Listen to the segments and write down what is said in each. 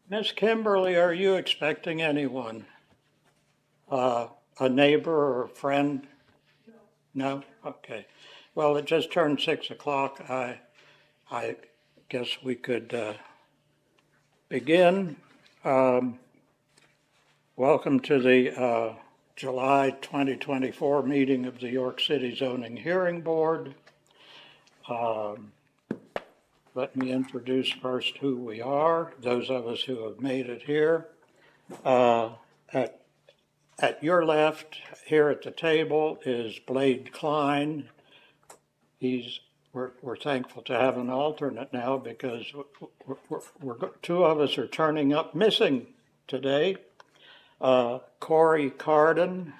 Miss Kimberly, are you expecting anyone? A neighbor or a friend? No? Okay. Well, it just turned 6 o'clock. I guess we could begin. Um, Welcome to the July 2024 meeting of the York City Zoning Hearing Board. Um, Let me introduce first who we are, those of us who have made it here. Uh, At At your left, here at the table, is Blade Klein. We're thankful to have an alternate now because two of us are turning up missing today. Corey Carden,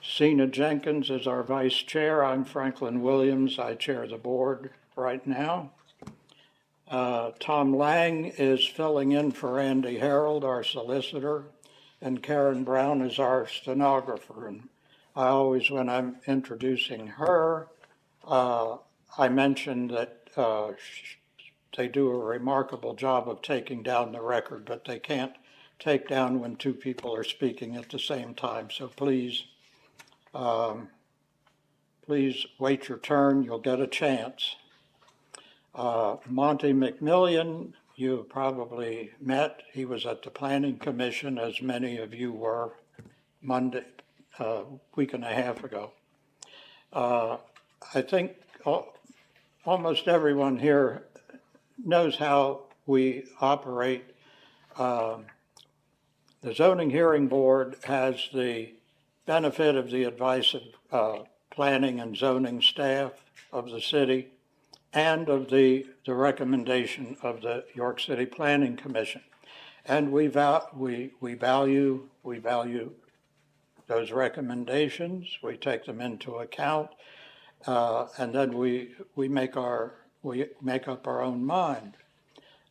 Sina Jenkins is our vice chair. I'm Franklin Williams. I chair the board right now. Tom Lang is filling in for Andy Harold, our solicitor, and Karen Brown is our stenographer. And I always, when I'm introducing her, I mention that they do a remarkable job of taking down the record, but they can't take down when two people are speaking at the same time. So please wait your turn. You'll get a chance. Monty McMillian, you probably met. He was at the Planning Commission, as many of you were Monday, week and a half ago. I think almost everyone here knows how we operate. The Zoning Hearing Board has the benefit of the advice of planning and zoning staff of the city and of the recommendation of the York City Planning Commission. And we value those recommendations. We take them into account, and then we make up our own mind.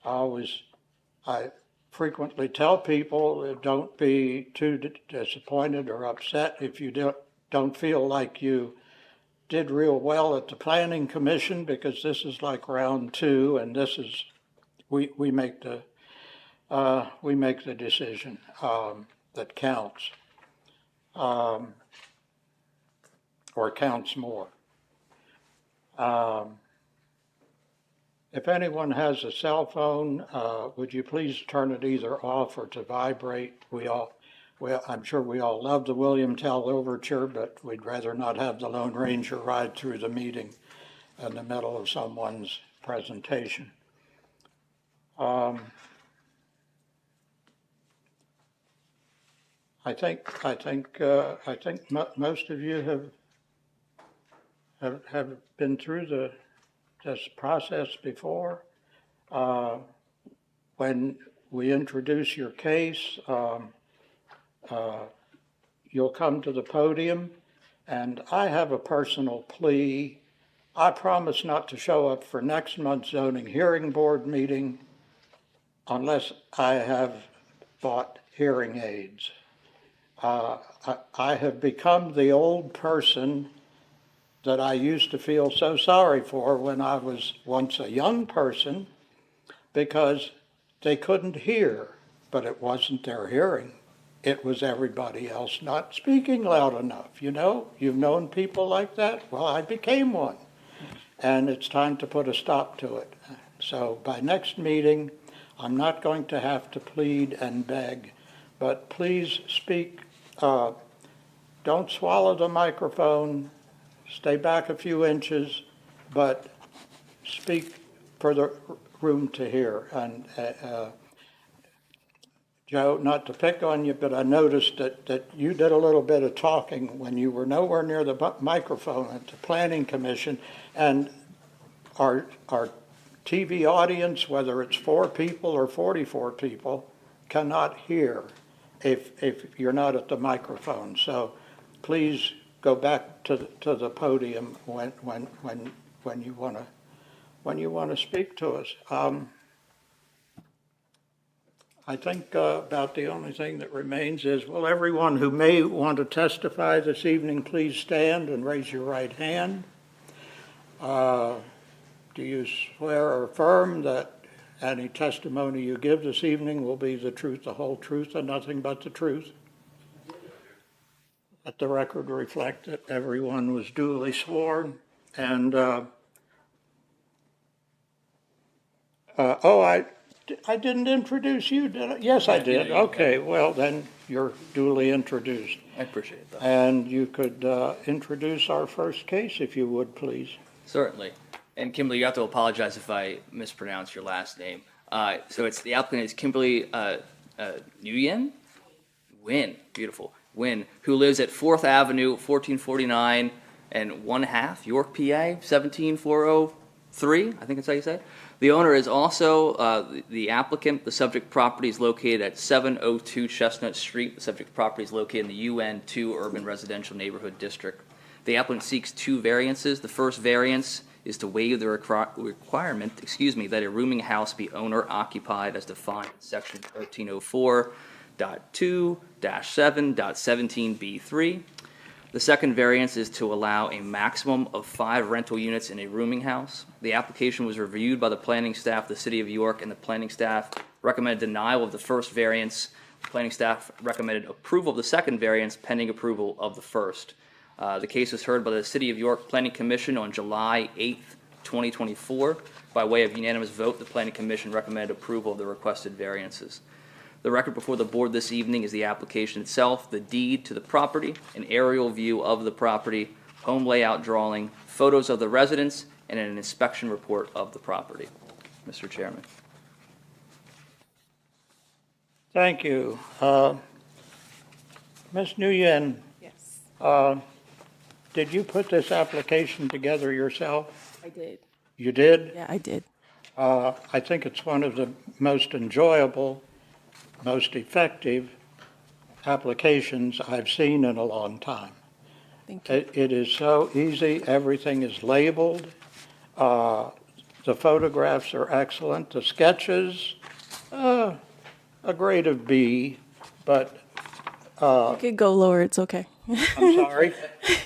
I frequently tell people, don't be too disappointed or upset if you don't feel like you did real well at the Planning Commission, because this is like round two, and this is we make the decision that counts, or counts more. If anyone has a cell phone, would you please turn it either off or to vibrate? I'm sure we all love the William Tell Overture, but we'd rather not have the Lone Ranger ride through the meeting in the middle of someone's presentation. I think most of you have been through this process before. When we introduce your case, you'll come to the podium, and I have a personal plea. I promise not to show up for next month's Zoning Hearing Board meeting unless I have bought hearing aids. I have become the old person that I used to feel so sorry for when I was once a young person, because they couldn't hear, but it wasn't their hearing. It was everybody else not speaking loud enough. You know, you've known people like that. Well, I became one, and it's time to put a stop to it. So by next meeting, I'm not going to have to plead and beg, but please speak. Don't swallow the microphone. Stay back a few inches, but speak for the room to hear. And Joe, not to pick on you, but I noticed that you did a little bit of talking when you were nowhere near the microphone at the Planning Commission, and our TV audience, whether it's 4 people or 44 people, cannot hear if you're not at the microphone. So please go back to the podium when you want to speak to us. I think about the only thing that remains is, will everyone who may want to testify this evening please stand and raise your right hand? Do you swear or affirm that Any testimony you give this evening will be the truth, the whole truth, and nothing but the truth. Let the record reflect that everyone was duly sworn. And, I didn't introduce you, did I? Yes, I did. Okay, well, then you're duly introduced. I appreciate that. And you could introduce our first case, if you would, please. Certainly. And Kimberly, you have to apologize if I mispronounce your last name. So it's the applicant is Kimberly Nguyen? Nguyen, beautiful. Nguyen, who lives at 4th Avenue, 1449 and 1/2, York, PA, 17403, I think that's how you say it. The owner is also the applicant. The subject property is located at 702 Chestnut Street. The subject property is located in the UN2 Urban Residential Neighborhood District. The applicant seeks two variances. The first variance is to waive the requirement, that a rooming house be owner occupied as defined in section 1304.2-7.17B3. The second variance is to allow a maximum of 5 rental units in a rooming house. The application was reviewed by the planning staff of the City of York, and the planning staff recommended denial of the first variance. The planning staff recommended approval of the second variance pending approval of the first. The case was heard by the City of York Planning Commission on July 8th, 2024. By way of unanimous vote, the Planning Commission recommended approval of the requested variances. The record before the board this evening is the application itself, the deed to the property, an aerial view of the property, home layout drawing, photos of the residence, and an inspection report of the property. Mr. Chairman. Thank you. Ms. Nguyen, Yes, did you put this application together yourself? I did. You did? Yeah, I did. I think it's one of the most enjoyable, most effective applications I've seen in a long time. Thank you. It is so easy. Everything is labeled. The photographs are excellent. The sketches, a grade of B, but You could go lower, it's okay. I'm sorry.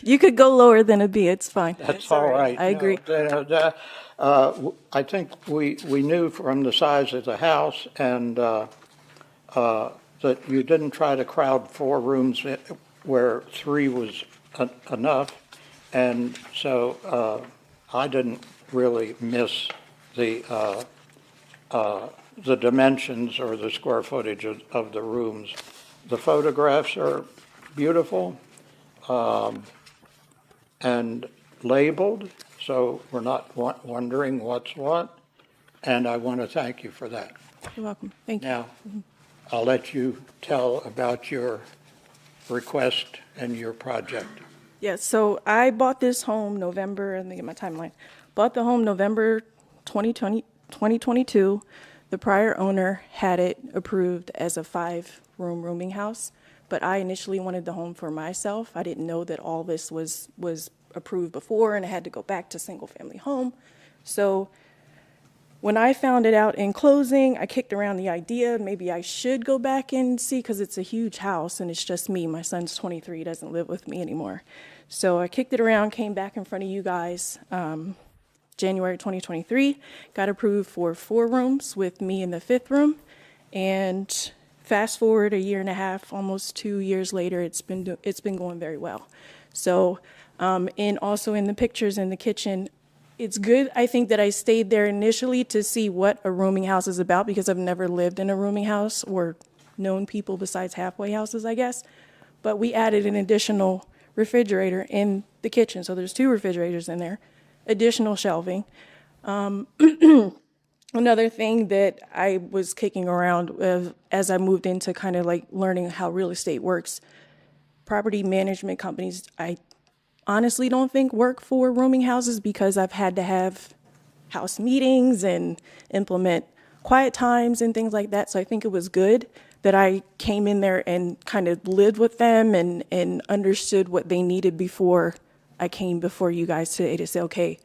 You could go lower than a B, it's fine. That's all right. I agree. I think we knew from the size of the house and that you didn't try to crowd 4 rooms where 3 was enough. And so I didn't really miss the dimensions or the square footage of the rooms. The photographs are beautiful and labeled, so we're not wondering what's what, and I want to thank you for that. You're welcome. Thank you. Now, I'll let you tell about your request and your project. Yeah, so I bought this home November, let me get my timeline. Bought the home November 2022. The prior owner had it approved as a 5-room rooming house, but I initially wanted the home for myself. I didn't know that all this was approved before, and I had to go back to single-family home. So when I found it out in closing, I kicked around the idea, maybe I should go back and see, because it's a huge house and it's just me. My son's 23, doesn't live with me anymore. So I kicked it around, came back in front of you guys, January 2023, got approved for 4 rooms with me in the 5th room. And fast forward a year and a half, almost 2 years later, it's been going very well. So, and also in the pictures in the kitchen, it's good, I think, that I stayed there initially to see what a rooming house is about, because I've never lived in a rooming house or known people besides halfway houses, I guess. But we added an additional refrigerator in the kitchen, so there's 2 refrigerators in there, additional shelving. Another thing that I was kicking around as I moved into kind of like learning how real estate works, property management companies, I honestly don't think work for rooming houses, because I've had to have house meetings and implement quiet times and things like that. So I think it was good that I came in there and kind of lived with them and understood what they needed before I came before you guys today to say, okay,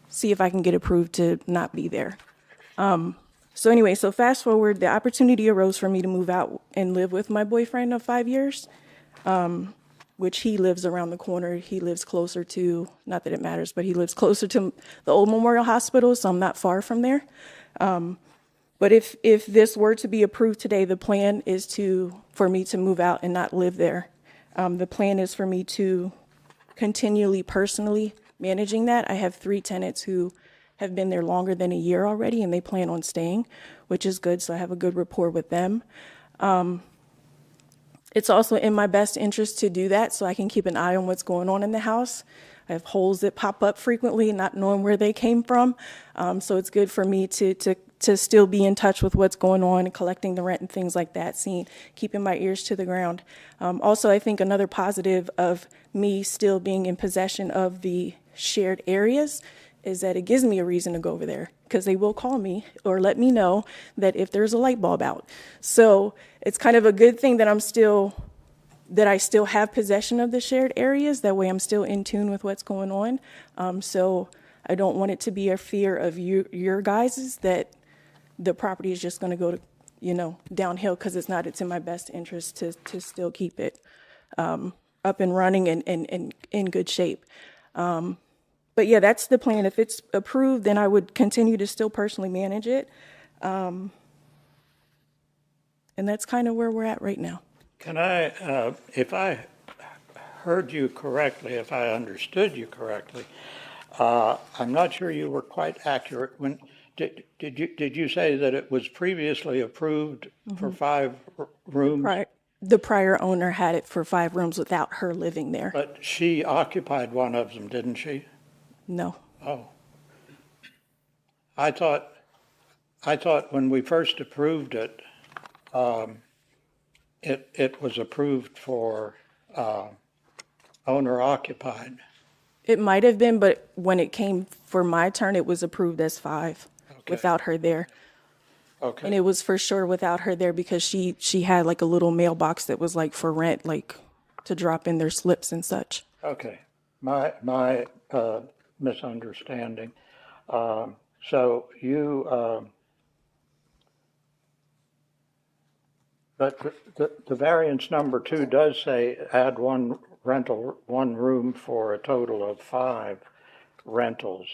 see if I can get approved to not be there. So anyway, so fast forward, the opportunity arose for me to move out and live with my boyfriend of 5 years, which he lives around the corner. He lives closer to, not that it matters, but he lives closer to the old Memorial Hospital, so I'm not far from there. But if this were to be approved today, the plan is for me to move out and not live there. The plan is for me to continually personally managing that. I have 3 tenants who have been there longer than a year already, and they plan on staying, which is good, so I have a good rapport with them. It's also in my best interest to do that so I can keep an eye on what's going on in the house. I have holes that pop up frequently, not knowing where they came from. So it's good for me to still be in touch with what's going on and collecting the rent and things like that, keeping my ears to the ground. Also, I think another positive of me still being in possession of the shared areas is that it gives me a reason to go over there, because they will call me or let me know that if there's a light bulb out. So it's kind of a good thing that I still have possession of the shared areas. That way I'm still in tune with what's going on. So I don't want it to be a fear of your guys's that the property is just going to go to, downhill, because it's not. It's in my best interest to still keep it up and running and in good shape. But yeah, that's the plan. If it's approved, then I would continue to still personally manage it. And that's kind of where we're at right now. Can I, if I heard you correctly, if I understood you correctly, I'm not sure you were quite accurate. Did you say that it was previously approved for 5 rooms? The prior owner had it for 5 rooms without her living there. But she occupied one of them, didn't she? No. Oh. I thought when we first approved it, it was approved for owner occupied. It might have been, but when it came for my turn, it was approved as 5 without her there. Okay. And it was for sure without her there because she had like a little mailbox that was like for rent, like to drop in their slips and such. Okay. My misunderstanding. So you, but the variance number 2 does say add one room for a total of 5 rentals.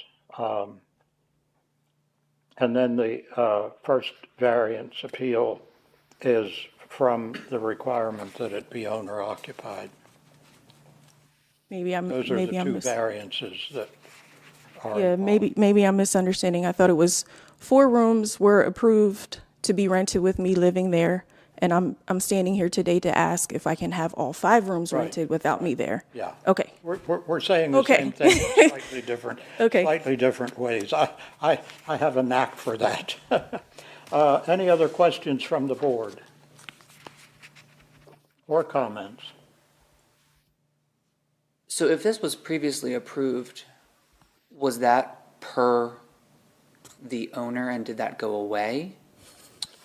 And then the first variance appeal is from the requirement that it be owner occupied. Those are the 2 variances that are. Yeah, maybe I'm misunderstanding. I thought it was 4 rooms were approved to be rented with me living there, and I'm standing here today to ask if I can have all 5 rooms rented without me there. Yeah. Okay. We're saying the same thing, in slightly different, slightly different ways. I have a knack for that. Any other questions from the board or comments? So if this was previously approved, was that per the owner and did that go away?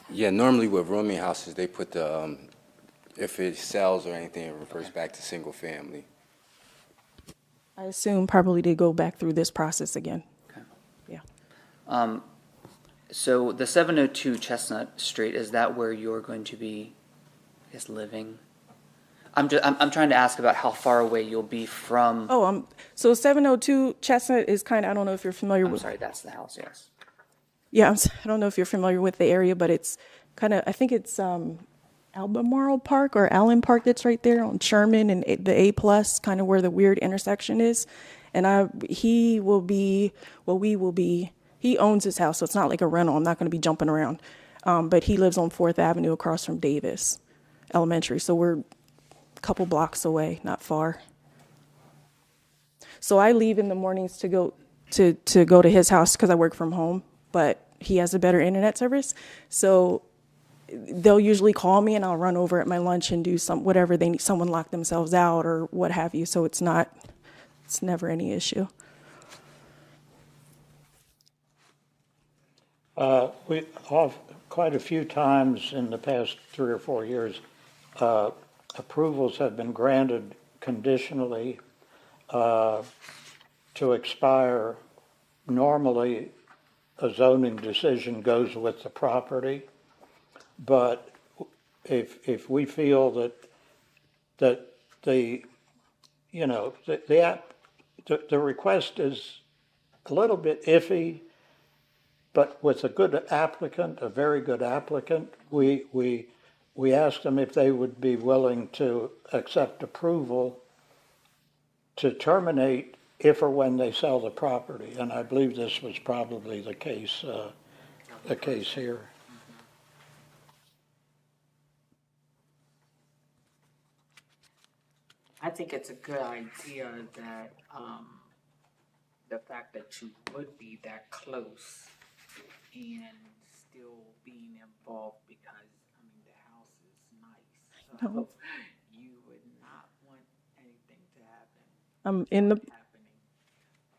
Yeah, normally with rooming houses, they put the, if it sells or anything, it reverts back to single family. I assume probably to go back through this process again. Okay. Yeah. So the 702 Chestnut Street, is that where you're going to be, I guess, living? I'm trying to ask about how far away you'll be from. Oh, so 702 Chestnut is kind of, I don't know if you're familiar I'm with. sorry, that's the house, yes. Yeah, I don't know if you're familiar with the area, but it's kind of, I think it's Albemarle Park or Allen Park that's right there on Sherman and the A+, kind of where the weird intersection is. And he owns his house, so it's not like a rental. I'm not going to be jumping around. But he lives on 4th Avenue across from Davis Elementary, so we're a couple blocks away, not far. So I leave in the mornings to go to his house because I work from home, but he has a better internet service. So they'll usually call me and I'll run over at my lunch and do whatever they need, someone lock themselves out or what have you. So it's never any issue. We quite a few times in the past 3 or 4 years, approvals have been granted conditionally to expire. Normally, a zoning decision goes with the property, but if we feel that the request is a little bit iffy, but with a good applicant, a very good applicant, we asked them if they would be willing to accept approval to terminate if or when they sell the property. And I believe this was probably the case here. I think it's a good idea that, the fact that you would be that close and still being involved because, I mean, the house is nice. So No. you would not want anything to happen, I'm in the, happening.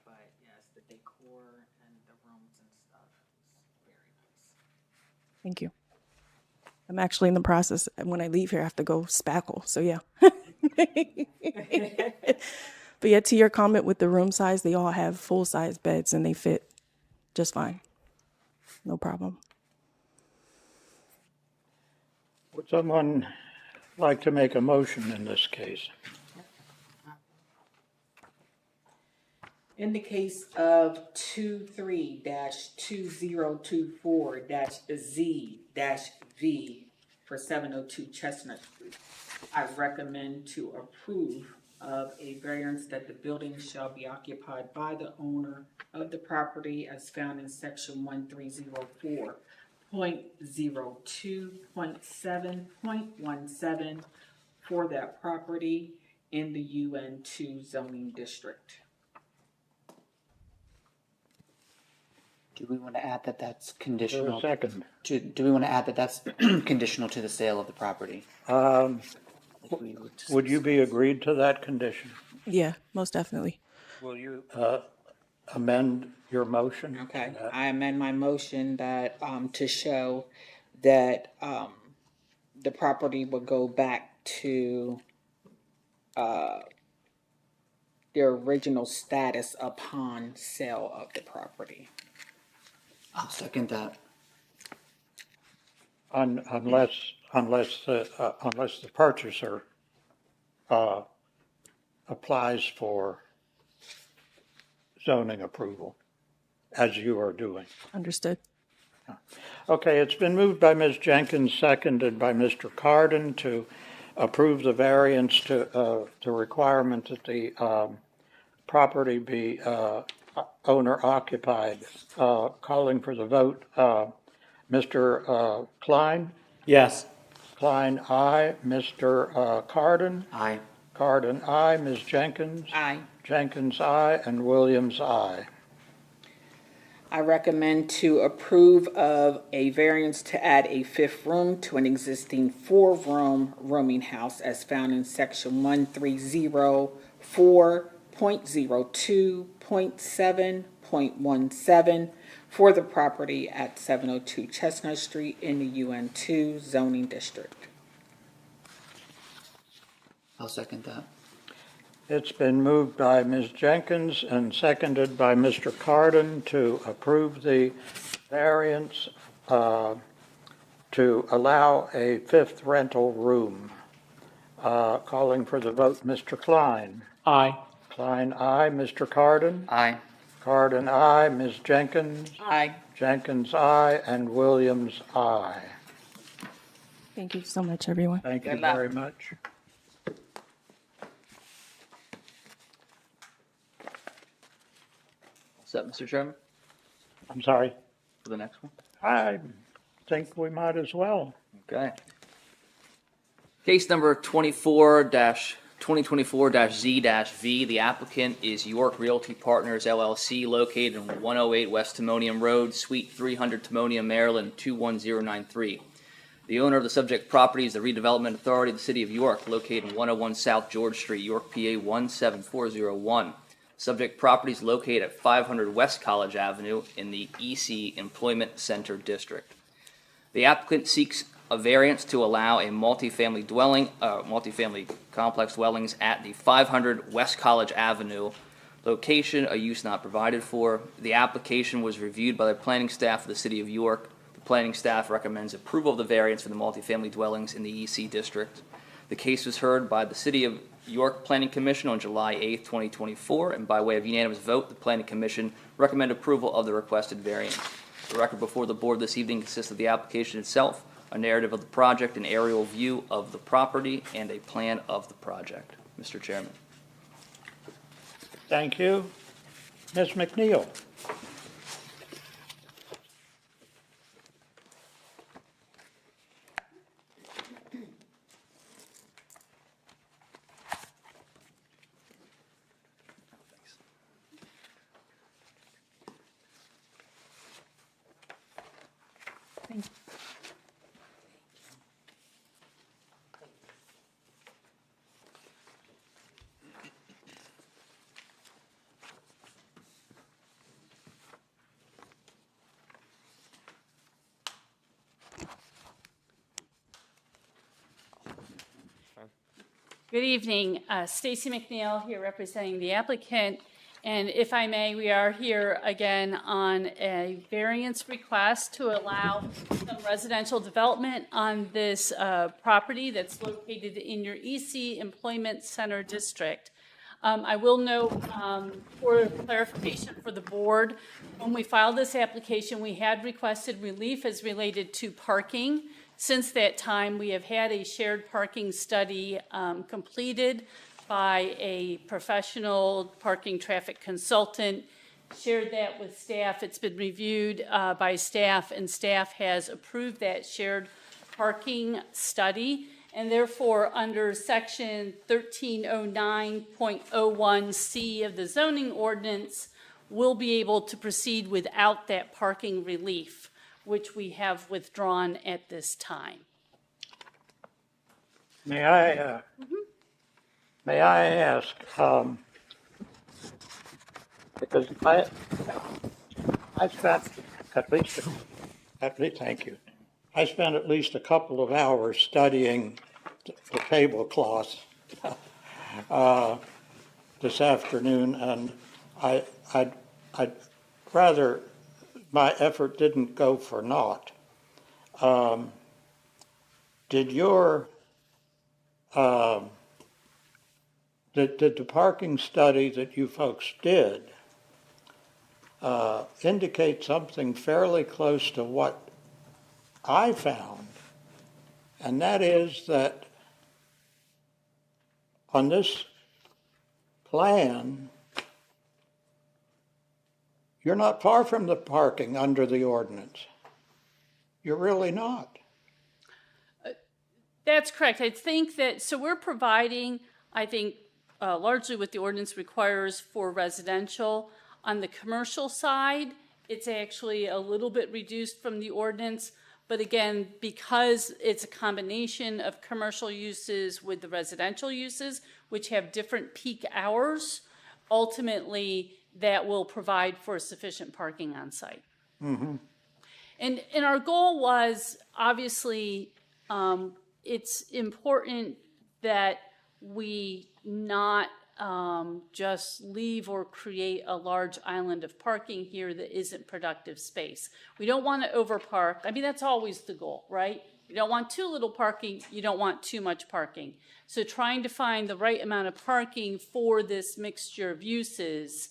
But yes, the decor and the rooms and stuff is very nice. thank you. I'm actually in the process, when I leave here, I have to go spackle, so yeah. But yeah, to your comment with the room size, they all have full-size beds and they fit just fine. No problem. Would someone like to make a motion in this case? In the case of 23-2024-Z-V for 702 Chestnut Street, I recommend to approve of a variance that the building shall be occupied by the owner of the property as found in section 1304.02.7.17 for that property in the UN2 zoning district. Do we want to add that that's Is there a conditional? second? Do we want to add that that's conditional to the sale of the property? If we would just- Would you be agreed to that condition? Yeah, most definitely. Will you amend your motion? Okay, I amend my motion that, to show that, the property would go back to, their original status upon sale of the property. I'll second that. Unless the purchaser applies for zoning approval, as you are doing. Understood. Okay, it's been moved by Ms. Jenkins, seconded by Mr. Carden to approve the variance to the requirement that the property be owner occupied. Calling for the vote, Mr. Klein? Yes. Klein, aye. Mr. Carden? Aye. Carden, aye. Ms. Jenkins? Aye. Jenkins, aye. And Williams, aye. I recommend to approve of a variance to add a fifth room to an existing four-room rooming house as found in section 1304.02.7.17 for the property at 702 Chestnut Street in the UN2 zoning district. I'll second that. It's been moved by Ms. Jenkins and seconded by Mr. Carden to approve the variance to allow a fifth rental room. Calling for the vote, Mr. Klein. Aye. Klein, aye. Mr. Carden? Aye. Carden, aye. Ms. Jenkins? Aye. Jenkins, aye. And Williams, aye. Thank you so much, everyone. Thank you Good luck. very much. What's up, Mr. Chairman, I'm sorry. for the next one? I think we might as well. Okay. Case number 2024-Z-V. The applicant is York Realty Partners LLC, located in 108 West Timonium Road, Suite 300, Timonium, Maryland, 21093. The owner of the subject property is the Redevelopment Authority of the City of York, located in 101 South George Street, York, PA 17401. Subject property is located at 500 West College Avenue in the EC Employment Center District. The applicant seeks a variance to allow a multifamily complex dwellings at the 500 West College Avenue location, a use not provided for. The application was reviewed by the planning staff of the City of York. The planning staff recommends approval of the variance for the multifamily dwellings in the EC district. The case was heard by the City of York Planning Commission on July 8th, 2024, and by way of unanimous vote, the Planning Commission recommended approval of the requested variance. The record before the board this evening consists of the application itself, a narrative of the project, an aerial view of the property, and a plan of the project. Mr. Chairman. Thank you. Ms. McNeil? Good evening. Stacy McNeil here representing the applicant. And if I may, we are here again on a variance request to allow some residential development on this property that's located in your EC Employment Center District. I will note for clarification for the board, when we filed this application, we had requested relief as related to parking. Since that time, we have had a shared parking study completed by a professional parking traffic consultant, shared that with staff. It's been reviewed by staff, and staff has approved that shared parking study. And therefore, under section 1309.01C of the zoning ordinance, we'll be able to proceed without that parking relief, which we have withdrawn at this time. May I ask, because I spent thank you. I spent at least a couple of hours studying the tablecloth this afternoon, and I'd rather my effort didn't go for naught. Did the parking study that you folks did indicate something fairly close to what I found, and that is that on this plan, you're not far from the parking under the ordinance. You're really not. That's correct. I think that, so we're providing, I think, largely what the ordinance requires for residential. On the commercial side, it's actually a little bit reduced from the ordinance. But again, because it's a combination of commercial uses with the residential uses, which have different peak hours, ultimately that will provide for sufficient parking on site. Mm-hmm. And our goal was, obviously, it's important that we not just leave or create a large island of parking here that isn't productive space. We don't want to overpark. I mean, that's always the goal, right? You don't want too little parking. You don't want too much parking. So trying to find the right amount of parking for this mixture of uses,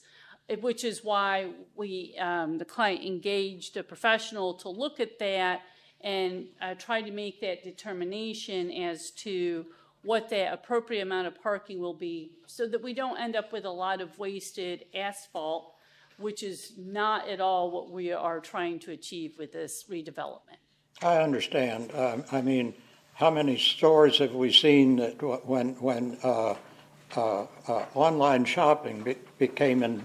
which is why we, the client engaged a professional to look at that and try to make that determination as to what the appropriate amount of parking will be so that we don't end up with a lot of wasted asphalt, which is not at all what we are trying to achieve with this redevelopment. I understand. I mean, how many stores have we seen that when online shopping became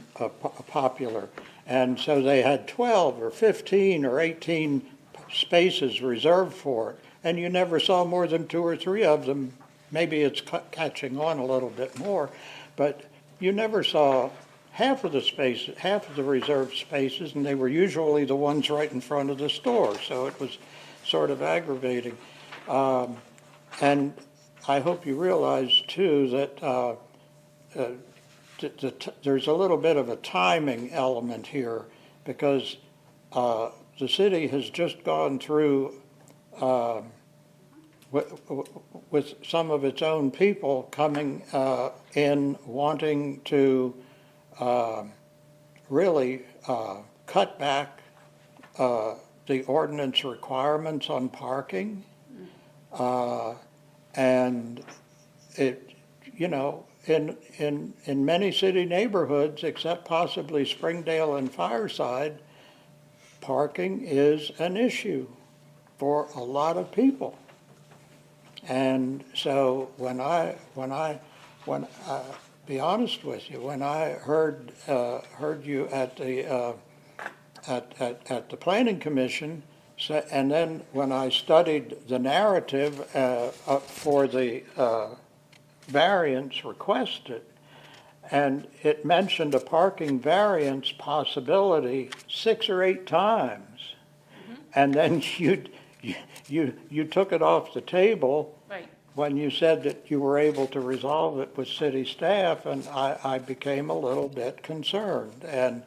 popular, and so they had 12 or 15 or 18 spaces reserved for it, and you never saw more than 2 or 3 of them. Maybe it's catching on a little bit more, but you never saw half of the spaces, half of the reserved spaces, and they were usually the ones right in front of the store, so it was sort of aggravating. And I hope you realize, too, that there's a little bit of a timing element here, because the city has just gone through with some of its own people coming in wanting to really cut back the ordinance requirements on parking. And it, you know, in many city neighborhoods, except possibly Springdale and Fireside, parking is an issue for a lot of people. And so be honest with you, when I heard you at the Planning Commission, and then when I studied the narrative for the variance requested, and it mentioned a parking variance possibility 6 or 8 times, and then you took it off the table. Right. When you said that you were able to resolve it with city staff, and I became a little bit concerned, and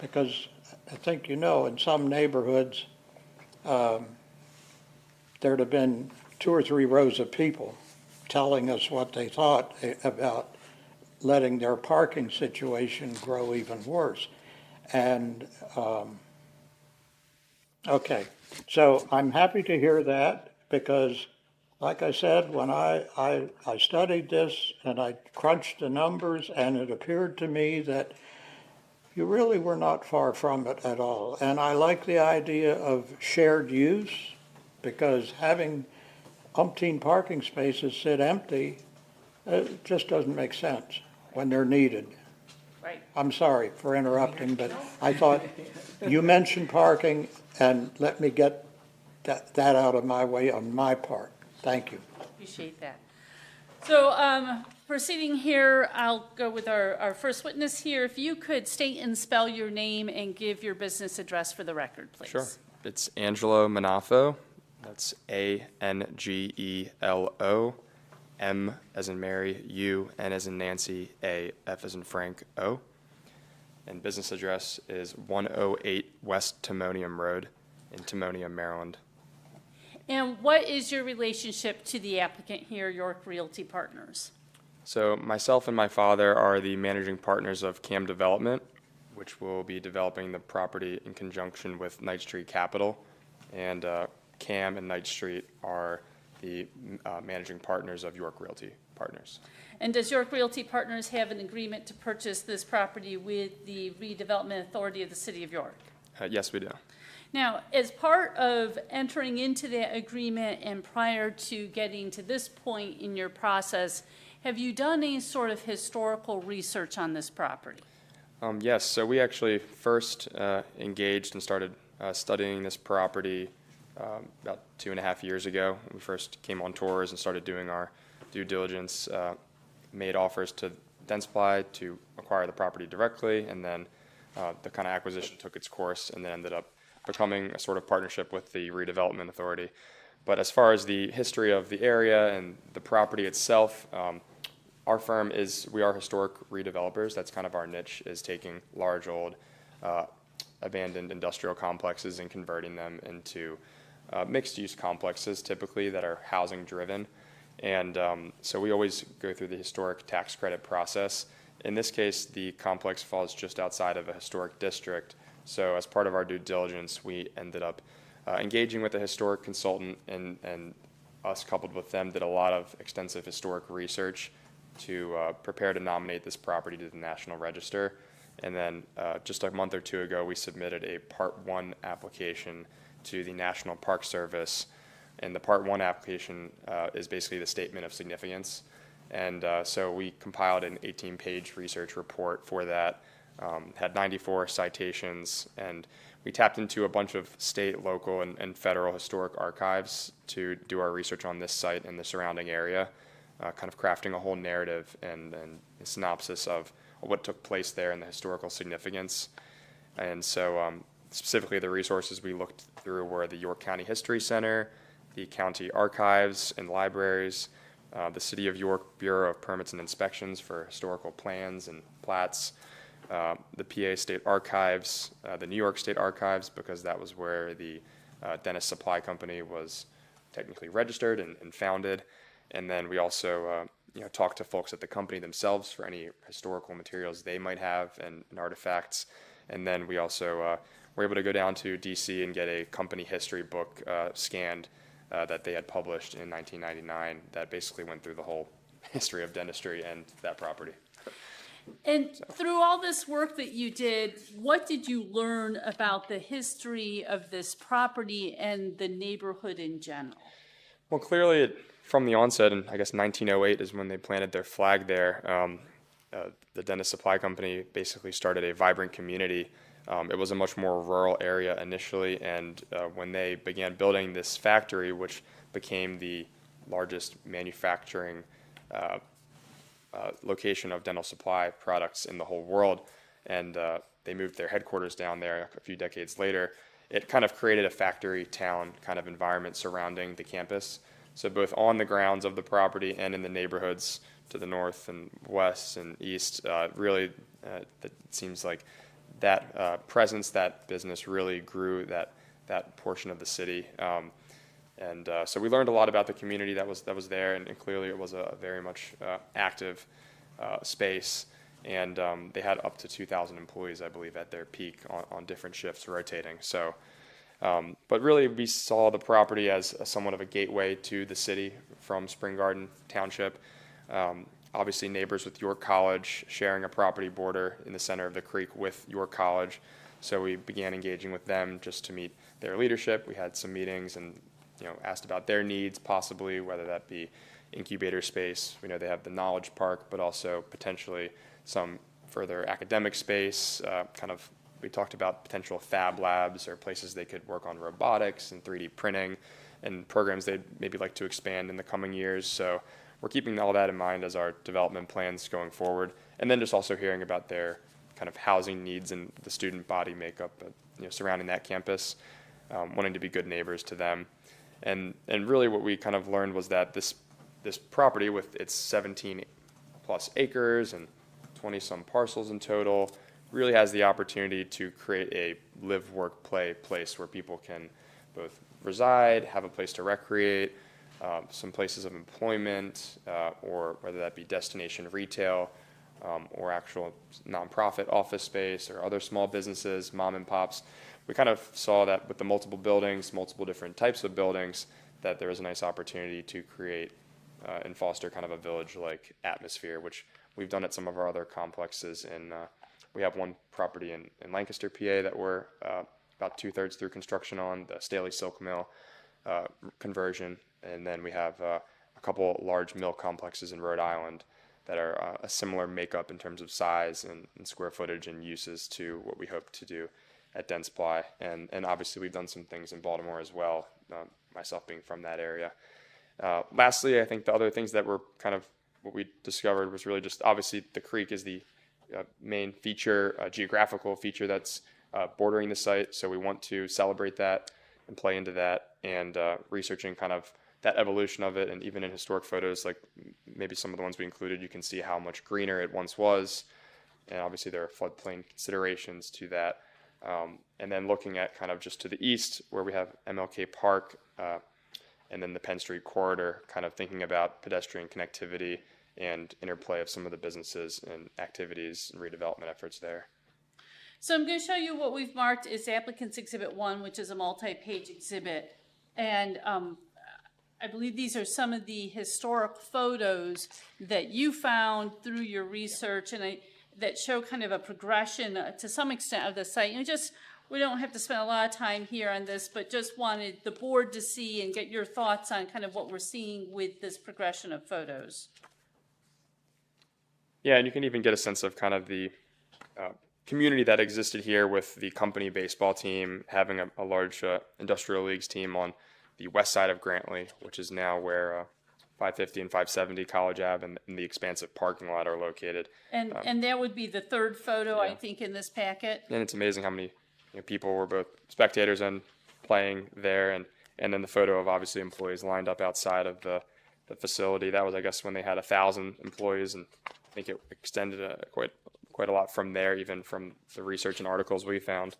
because I think, you know, in some neighborhoods, there'd have been 2 or 3 rows of people telling us what they thought about letting their parking situation grow even worse. And, okay, so I'm happy to hear that, because like I said, when I studied this and I crunched the numbers, and it appeared to me that you really were not far from it at all. And I like the idea of shared use, because having umpteen parking spaces sit empty, it just doesn't make sense when they're needed. Right. I'm sorry for interrupting, but I thought you mentioned parking, and let me get that out of my way on my part. Thank you. Appreciate that. So proceeding here, I'll go with our first witness here. If you could state and spell your name and give your business address for the record, please. Sure. It's Angelo Manafo. That's Angelo, M as in Mary, U, N as in Nancy, A, F as in Frank, O. And business address is 108 West Timonium Road in Timonium, Maryland. And what is your relationship to the applicant here, York Realty Partners? So myself and my father are the managing partners of CAM Development, which will be developing the property in conjunction with Knight Street Capital. And CAM and Knight Street are the managing partners of York Realty Partners. And does York Realty Partners have an agreement to purchase this property with the Redevelopment Authority of the City of York? Yes, we do. Now, as part of entering into that agreement and prior to getting to this point in your process, have you done any sort of historical research on this property? Yes, so we actually first engaged and started studying this property about 2.5 years ago. We first came on tours and started doing our due diligence, made offers to Dentsply to acquire the property directly, and then the kind of acquisition took its course and then ended up becoming a sort of partnership with the Redevelopment Authority. But as far as the history of the area and the property itself, our firm we are historic redevelopers. That's kind of our niche, is taking large old abandoned industrial complexes and converting them into mixed-use complexes, typically, that are housing-driven. And so we always go through the historic tax credit process. In this case, the complex falls just outside of a historic district. So as part of our due diligence, we ended up engaging with a historic consultant, and us coupled with them did a lot of extensive historic research to prepare to nominate this property to the National Register. And then just a month or 2 ago, we submitted a Part 1 application to the National Park Service. And the Part 1 application is basically the statement of significance. And so we compiled an 18-page research report for that, had 94 citations, and we tapped into a bunch of state, local, and federal historic archives to do our research on this site and the surrounding area, kind of crafting a whole narrative and a synopsis of what took place there and the historical significance. And so specifically the resources we looked through were the York County History Center, the county archives and libraries, the City of York Bureau of Permits and Inspections for historical plans and plats, the PA State Archives, the New York State Archives, because that was where the Dennis Supply Company was technically registered and founded. And then we also talked to folks at the company themselves for any historical materials they might have and artifacts. And then we also were able to go down to DC and get a company history book scanned that they had published in 1999 that basically went through the whole history of dentistry and that property. And through all this work that you did, what did you learn about the history of this property and the neighborhood in general? Well, clearly, from the onset, and I guess 1908 is when they planted their flag there, the Dentist Supply Company basically started a vibrant community. It was a much more rural area initially, and when they began building this factory, which became the largest manufacturing location of dental supply products in the whole world, and they moved their headquarters down there a few decades later, it kind of created a factory town kind of environment surrounding the campus. So both on the grounds of the property and in the neighborhoods to the north and west and east, really it seems like that presence, that business really grew that portion of the city. So we learned a lot about the community that was there, and clearly it was a very much active space. And they had up to 2,000 employees, I believe, at their peak on different shifts rotating. So, but really we saw the property as somewhat of a gateway to the city from Spring Garden Township. Obviously neighbors with York College, sharing a property border in the center of the creek with York College. So we began engaging with them just to meet their leadership. We had some meetings and asked about their needs, possibly, whether that be incubator space. We know they have the Knowledge Park, but also potentially some further academic space. We talked about potential fab labs or places they could work on robotics and 3D printing and programs they'd maybe like to expand in the coming years. So we're keeping all that in mind as our development plans going forward. And then just also hearing about their kind of housing needs and the student body makeup surrounding that campus, wanting to be good neighbors to them. And really what we kind of learned was that this property with its 17 plus acres and 20 some parcels in total really has the opportunity to create a live, work, play place where people can both reside, have a place to recreate, some places of employment, or whether that be destination retail, or actual nonprofit office space or other small businesses, mom and pops. We kind of saw that with the multiple buildings, multiple different types of buildings, that there was a nice opportunity to create and foster kind of a village-like atmosphere, which we've done at some of our other complexes. We have one property in Lancaster, PA that we're about 2/3 through construction on, the Staley Silk Mill conversion. And then we have a couple large mill complexes in Rhode Island that are a similar makeup in terms of size and square footage and uses to what we hope to do at Dentsply. And obviously we've done some things in Baltimore as well, myself being from that area. Lastly, I think the other things that were kind of what we discovered was really just obviously the creek is the main feature, geographical feature that's bordering the site. So we want to celebrate that and play into that, and researching kind of that evolution of it. And even in historic photos, like maybe some of the ones we included, you can see how much greener it once was. And obviously there are floodplain considerations to that. And then looking at kind of just to the east where we have MLK Park, and then the Penn Street corridor, kind of thinking about pedestrian connectivity and interplay of some of the businesses and activities and redevelopment efforts there. So I'm going to show you what we've marked as Applicants Exhibit 1, which is a multi-page exhibit. And I believe these are some of the historic photos that you found through your research, and that show kind of a progression to some extent of the site. We don't have to spend a lot of time here on this, but just wanted the board to see and get your thoughts on kind of what we're seeing with this progression of photos. Yeah, and you can even get a sense of kind of the community that existed here with the company baseball team, having a large industrial leagues team on the west side of Grantley, which is now where 550 and 570 College Ave and the expansive parking lot are located. And that would be the third photo, yeah. I think, in this packet. And it's amazing how many people were both spectators and playing there, and then the photo of obviously employees lined up outside of the facility. That was, I guess, when they had 1,000 employees, and I think it extended quite a lot from there, even from the research and articles we found.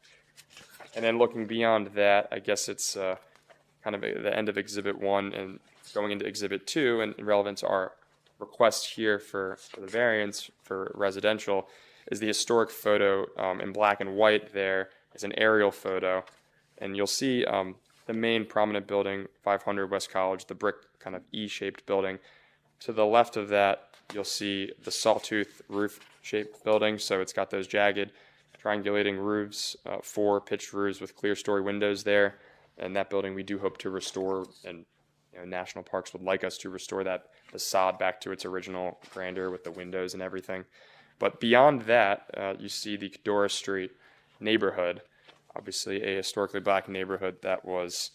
And then looking beyond that, I guess it's kind of the end of Exhibit 1 and going into Exhibit 2, and relevant to our request here for the variance for residential, is the historic photo in black and white. There is an aerial photo, and you'll see the main prominent building, 500 West College, the brick kind of E-shaped building. To the left of that, you'll see the sawtooth roof-shaped building. So it's got those jagged, triangulating roofs, 4 pitched roofs with clear story windows there. And that building we do hope to restore, and national parks would like us to restore that facade back to its original grandeur with the windows and everything. But beyond that, you see the Cadora Street neighborhood, obviously a historically black neighborhood that was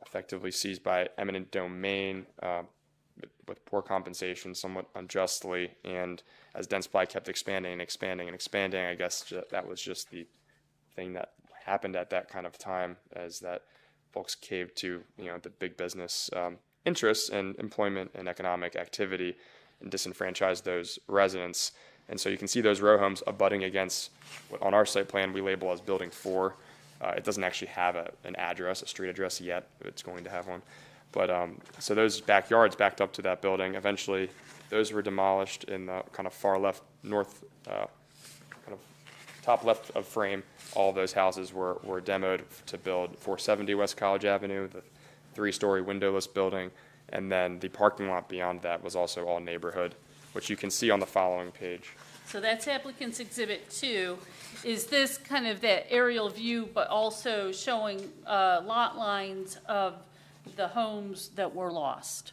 effectively seized by eminent domain with poor compensation, somewhat unjustly. And as Dentsply kept expanding and expanding and expanding, I guess that was just the thing that happened at that kind of time, as that folks caved to the big business interests and employment and economic activity and disenfranchised those residents. And so you can see those row homes abutting against what on our site plan we label as Building 4. It doesn't actually have an address, a street address yet. It's going to have one. But so those backyards backed up to that building. Eventually, those were demolished in the kind of far left north, kind of top left of frame. All of those houses were demoed to build 470 West College Avenue, the 3-story windowless building, and then the parking lot beyond that was also all neighborhood, which you can see on the following page. So that's applicant's exhibit 2. Is this kind of that aerial view, but also showing lot lines of the homes that were lost?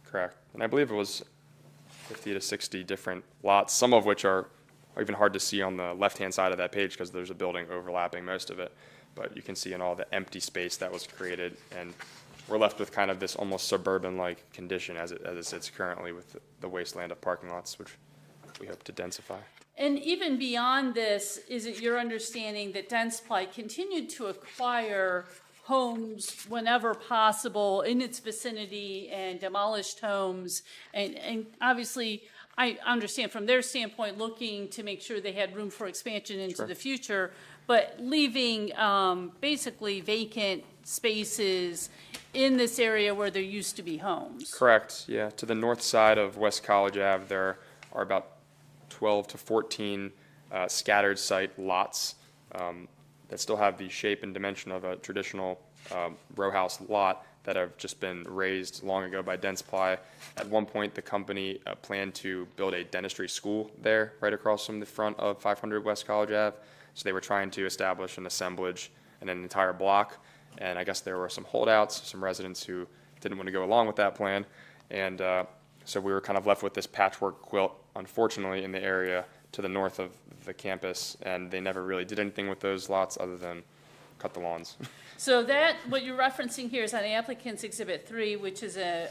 Correct. And I believe it was 50 to 60 different lots, some of which are even hard to see on the left-hand side of that page because there's a building overlapping most of it. But you can see in all the empty space that was created, and we're left with kind of this almost suburban-like condition as it sits currently with the wasteland of parking lots, which we hope to densify. And even beyond this, is it your understanding that Dentsply continued to acquire homes whenever possible in its vicinity and demolished homes? And obviously, I understand from their standpoint, looking to make sure they had room for expansion into the future, but leaving basically vacant spaces in this area where there used to be homes. Correct, yeah. To the north side of West College Ave, there are about 12 to 14 scattered site lots that still have the shape and dimension of a traditional row house lot that have just been raised long ago by Dentsply. At one point, the company planned to build a dentistry school there, right across from the front of 500 West College Ave. So they were trying to establish an assemblage and an entire block. And I guess there were some holdouts, some residents who didn't want to go along with that plan. And so we were kind of left with this patchwork quilt, unfortunately, in the area to the north of the campus. And they never really did anything with those lots other than cut the lawns. So that, what you're referencing here is on applicant's exhibit 3, which is a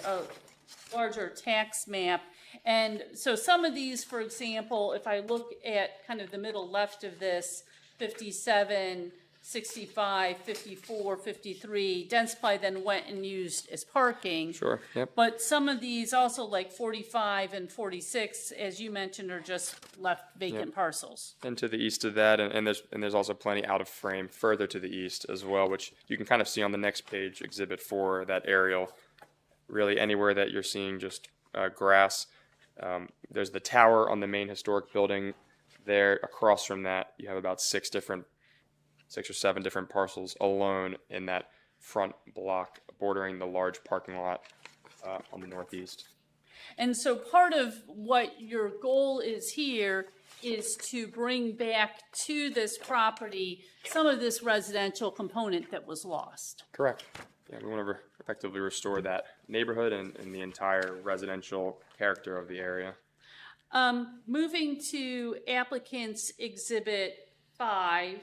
larger tax map. And so some of these, for example, if I look at kind of the middle left of this, 57, 65, 54, 53, Dentsply then went and used as parking. Sure, yep. But some of these also, like 45 and 46, as you mentioned, are just left vacant parcels. And to the east of that, and there's also plenty out of frame further to the east as well, which you can kind of see on the next page, Exhibit 4, that aerial. Really anywhere that you're seeing just grass. There's the tower on the main historic building there. Across from that, you have about 6 or 7 different parcels alone in that front block bordering the large parking lot on the northeast. And so part of what your goal is here is to bring back to this property some of this residential component that was lost. Correct. Yeah, we want to effectively restore that neighborhood and the entire residential character of the area. Moving to applicant's exhibit 5,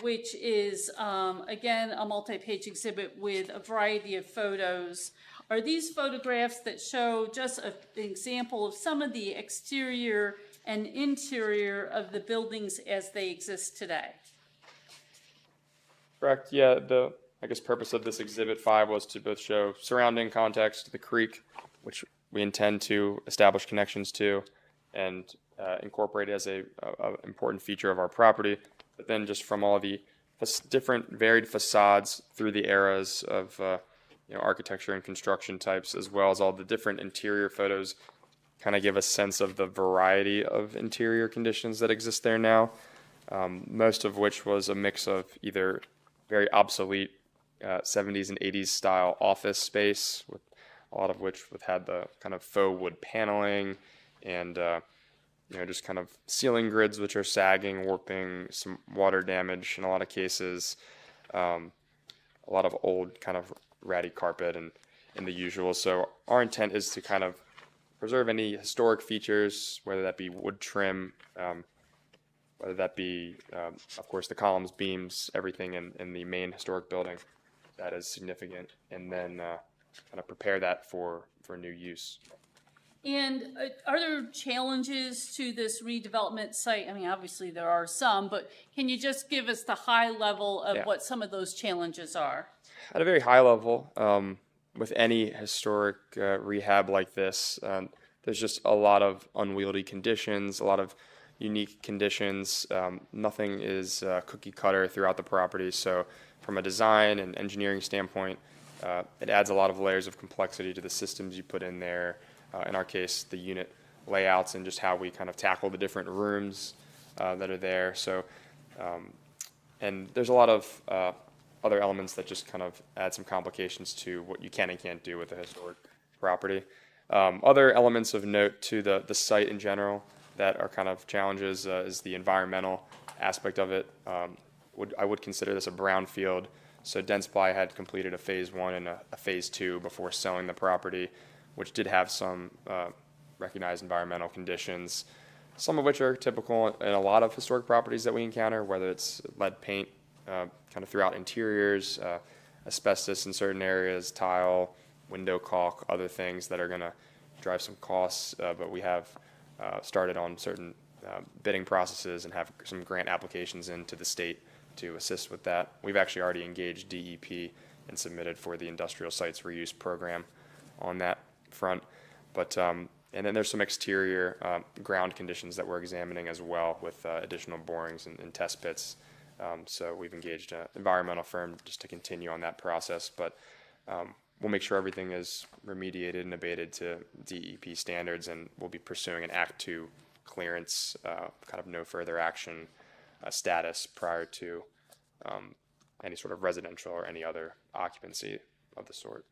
which is, again, a multi-page exhibit with a variety of photos. Are these photographs that show just an example of some of the exterior and interior of the buildings as they exist today? Correct, yeah. The purpose of this Exhibit 5 was to both show surrounding context, the creek, which we intend to establish connections to and incorporate as a important feature of our property, but then just from all the different varied facades through the eras of architecture and construction types, as well as all the different interior photos kind of give a sense of the variety of interior conditions that exist there now, most of which was a mix of either very obsolete 70s and 80s style office space, with a lot of which had the kind of faux wood paneling and just kind of ceiling grids which are sagging, warping, some water damage in a lot of cases, a lot of old kind of ratty carpet and the usual. So our intent is to kind of preserve any historic features, whether that be wood trim, whether that be, of course, the columns, beams, everything in the main historic building that is significant, and then kind of prepare that for new use. And are there challenges to this redevelopment site? I mean, obviously there are some, but can you just give us the high level of what some of those challenges are? At a very high level, with any historic rehab like this, there's just a lot of unwieldy conditions, a lot of unique conditions. Nothing is cookie cutter throughout the property. So from a design and engineering standpoint, it adds a lot of layers of complexity to the systems you put in there. In our case, the unit layouts and just how we kind of tackle the different rooms that are there. So, and there's a lot of other elements that just kind of add some complications to what you can and can't do with a historic property. Other elements of note to the site in general that are kind of challenges is the environmental aspect of it. I would consider this a brownfield. So Dentsply had completed a phase 1 and a phase 2 before selling the property, which did have some recognized environmental conditions, some of which are typical in a lot of historic properties that we encounter, whether it's lead paint kind of throughout interiors, asbestos in certain areas, tile, window caulk, other things that are going to drive some costs. But we have started on certain bidding processes and have some grant applications into the state to assist with that. We've actually already engaged DEP and submitted for the industrial sites reuse program on that front. But and then there's some exterior ground conditions that we're examining as well with additional borings and test pits. So we've engaged an environmental firm just to continue on that process. But we'll make sure everything is remediated and abated to DEP standards, and we'll be pursuing an Act 2 clearance, kind of no further action status prior to any sort of residential or any other occupancy of the sort.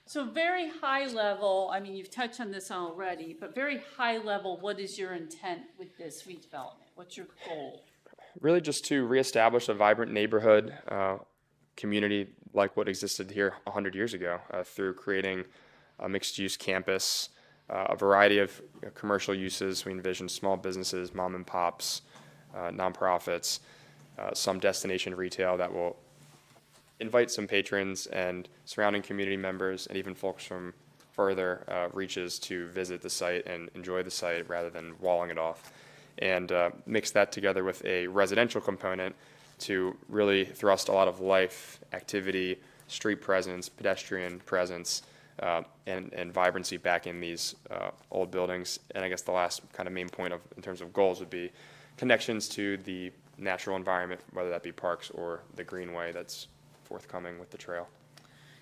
So very high level, I mean, you've touched on this already, but very high level, what is your intent with this redevelopment? What's your goal? Really just to reestablish a vibrant neighborhood community like what existed here 100 years ago through creating a mixed-use campus, a variety of commercial uses. We envision small businesses, mom and pops, nonprofits, some destination retail that will invite some patrons and surrounding community members and even folks from further reaches to visit the site and enjoy the site rather than walling it off. And mix that together with a residential component to really thrust a lot of life, activity, street presence, pedestrian presence, and vibrancy back in these old buildings. And I guess the last kind of main point in terms of goals would be connections to the natural environment, whether that be parks or the greenway that's forthcoming with the trail.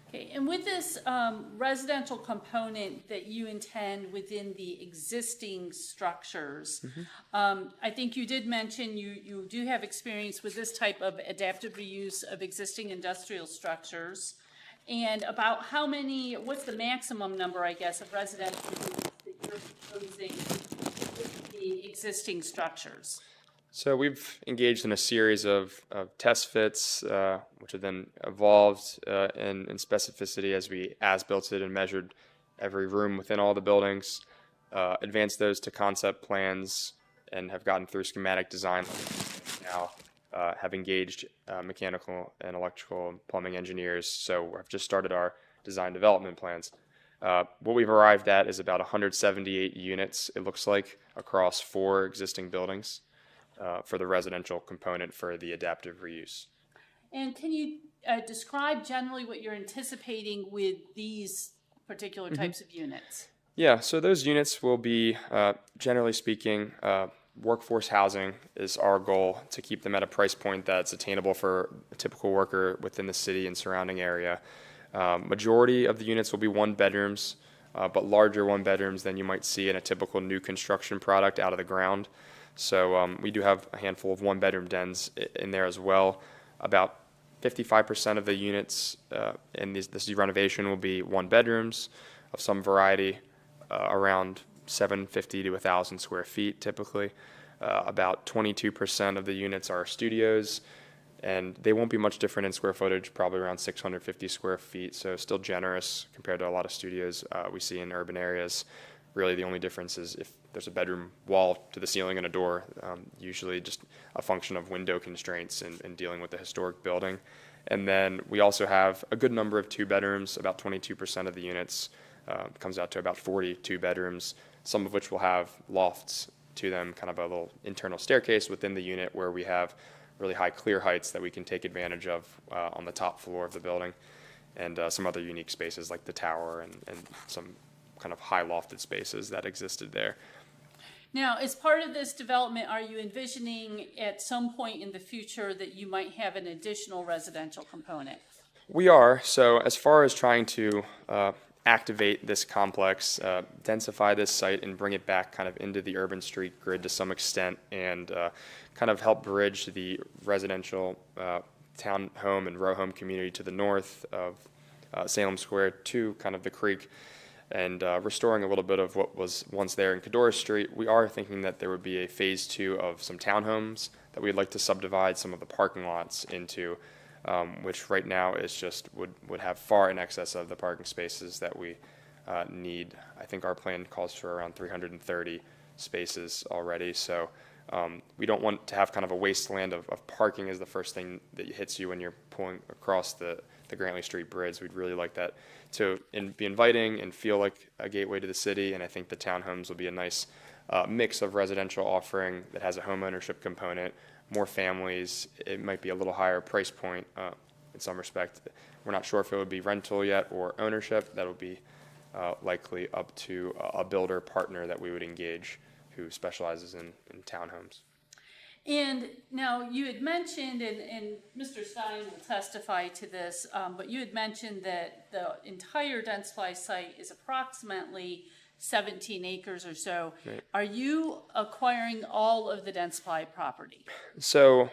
Okay, and with this residential component that you intend within the existing structures, I think you did mention you do have experience with this type of adaptive reuse of existing industrial structures. And about how many, what's the maximum number, I guess, of residential units that you're proposing with the existing structures? So we've engaged in a series of test fits, which have then evolved in specificity as we as-built it and measured every room within all the buildings, advanced those to concept plans, and have gotten through schematic design. Now have engaged mechanical and electrical and plumbing engineers, so we've just started our design development plans. What we've arrived at is about 178 units, it looks like, across 4 existing buildings. For the residential component for the adaptive reuse. And can you describe generally what you're anticipating with these particular types of units? Yeah, so those units will be, generally speaking, workforce housing is our goal, to keep them at a price point that's attainable for a typical worker within the city and surrounding area. Majority of the units will be 1 bedrooms, but larger one-bedrooms than you might see in a typical new construction product out of the ground. So we do have a handful of one-bedroom dens in there as well. About 55% of the units in this renovation will be one-bedrooms of some variety, around 750 to 1,000 square feet typically. About 22% of the units are studios, and they won't be much different in square footage, probably around 650 square feet, so still generous compared to a lot of studios we see in urban areas. Really the only difference is if there's a bedroom wall to the ceiling and a door, usually just a function of window constraints and dealing with the historic building. And then we also have a good number of two bedrooms, about 22% of the units, comes out to about 42 bedrooms, some of which will have lofts to them, kind of a little internal staircase within the unit where we have really high clear heights that we can take advantage of on the top floor of the building, and some other unique spaces like the tower and some kind of high lofted spaces that existed there. Now, as part of this development, are you envisioning at some point in the future that you might have an additional residential component? We are. So as far as trying to activate this complex, densify this site and bring it back kind of into the urban street grid to some extent, and kind of help bridge the residential townhome and row home community to the north of Salem Square to kind of the creek, and restoring a little bit of what was once there in Cadorus Street. We are thinking that there would be a phase 2 of some townhomes that we'd like to subdivide some of the parking lots into, which right now is just would have far in excess of the parking spaces that we need. I think our plan calls for around 330 spaces already, so we don't want to have kind of a wasteland of parking as the first thing that hits you when you're pulling across the Grantley Street Bridge. We'd really like that to be inviting and feel like a gateway to the city, and I think the townhomes will be a nice mix of residential offering that has a home ownership component, more families. It might be a little higher price point in some respect. We're not sure if it would be rental yet or ownership. That would be likely up to a builder partner that we would engage who specializes in townhomes. And now you had mentioned, and Mr. Stein will testify to this, but you had mentioned that the entire Densify site is approximately 17 acres or so. Right. Are you acquiring all of the Densify property? So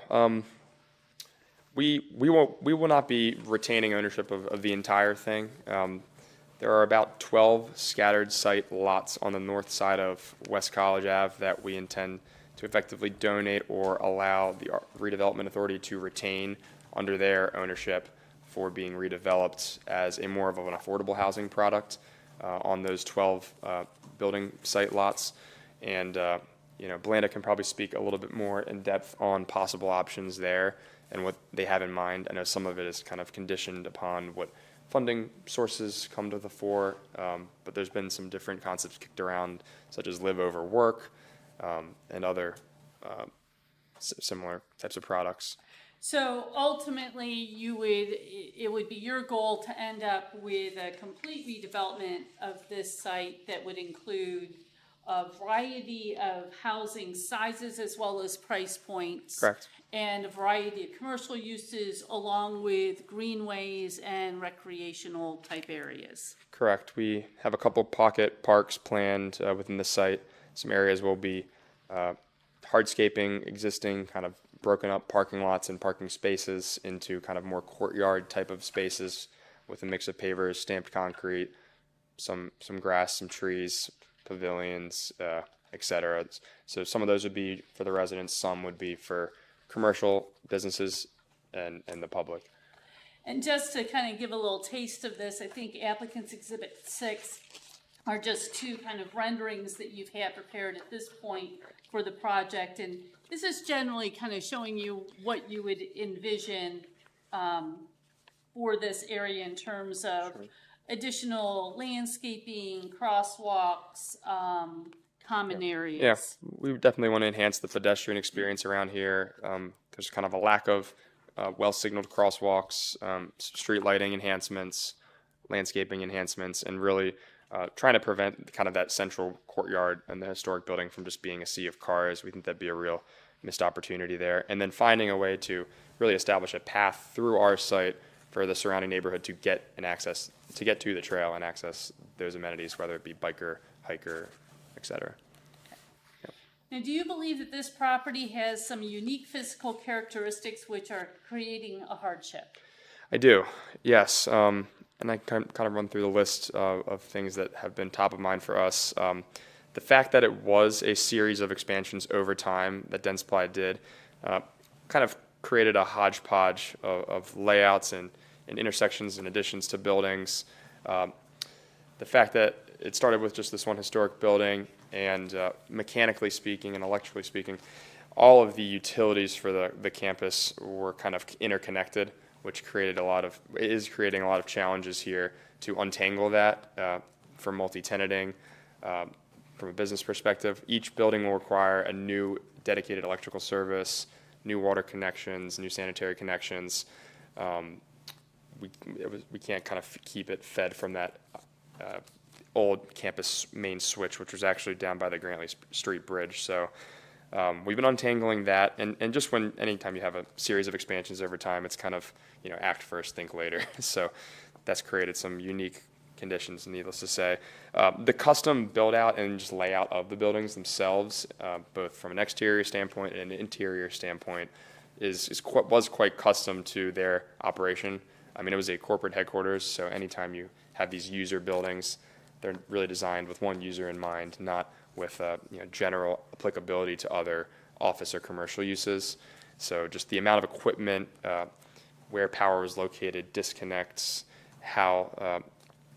we will not be retaining ownership of the entire thing. There are about 12 scattered site lots on the north side of West College Ave that we intend to effectively donate or allow the redevelopment authority to retain under their ownership for being redeveloped as a more of an affordable housing product on those 12 building site lots. And Blanda can probably speak a little bit more in depth on possible options there and what they have in mind. I know some of it is kind of conditioned upon what funding sources come to the fore, but there's been some different concepts kicked around, such as live over work, and other similar types of products. So ultimately, it would be your goal to end up with a complete redevelopment of this site that would include a variety of housing sizes as well as price points. Correct. And a variety of commercial uses along with greenways and recreational type areas. Correct. We have a couple pocket parks planned within the site. Some areas will be hardscaping existing kind of broken up parking lots and parking spaces into kind of more courtyard type of spaces with a mix of pavers, stamped concrete, some grass, some trees, pavilions, etc. So some of those would be for the residents, some would be for commercial businesses and the public. And just to kind of give a little taste of this, I think applicants Exhibit 6 are just two kind of renderings that you've had prepared at this point for the project. And this is generally kind of showing you what you would envision for this area in terms of additional landscaping, crosswalks, common areas. Yeah, we definitely want to enhance the pedestrian experience around here. There's kind of a lack of well-signaled crosswalks, street lighting enhancements, landscaping enhancements, and really trying to prevent kind of that central courtyard and the historic building from just being a sea of cars. We think that'd be a real missed opportunity there. And then finding a way to really establish a path through our site for the surrounding neighborhood to get to the trail and access those amenities, whether it be biker, hiker, et cetera. Now, do you believe that this property has some unique physical characteristics which are creating a hardship? I do, yes. And I kind of run through the list of things that have been top of mind for us. The fact that it was a series of expansions over time that Dentsply did kind of created a hodgepodge of layouts and intersections and additions to buildings. The fact that it started with just this one historic building, and mechanically speaking and electrically speaking, all of the utilities for the campus were kind of interconnected, which is creating a lot of challenges here to untangle that for multi-tenanting. From a business perspective, each building will require a new dedicated electrical service, new water connections, new sanitary connections. We can't kind of keep it fed from that old campus main switch, which was actually down by the Grantley Street Bridge. So we've been untangling that, and just anytime you have a series of expansions over time, it's kind of, act first, think later. So that's created some unique conditions, needless to say. The custom build out and just layout of the buildings themselves, both from an exterior standpoint and an interior standpoint, was quite custom to their operation. I mean, it was a corporate headquarters, so anytime you have these user buildings, they're really designed with one user in mind, not with general applicability to other office or commercial uses. So just the amount of equipment, where power was located, disconnects, how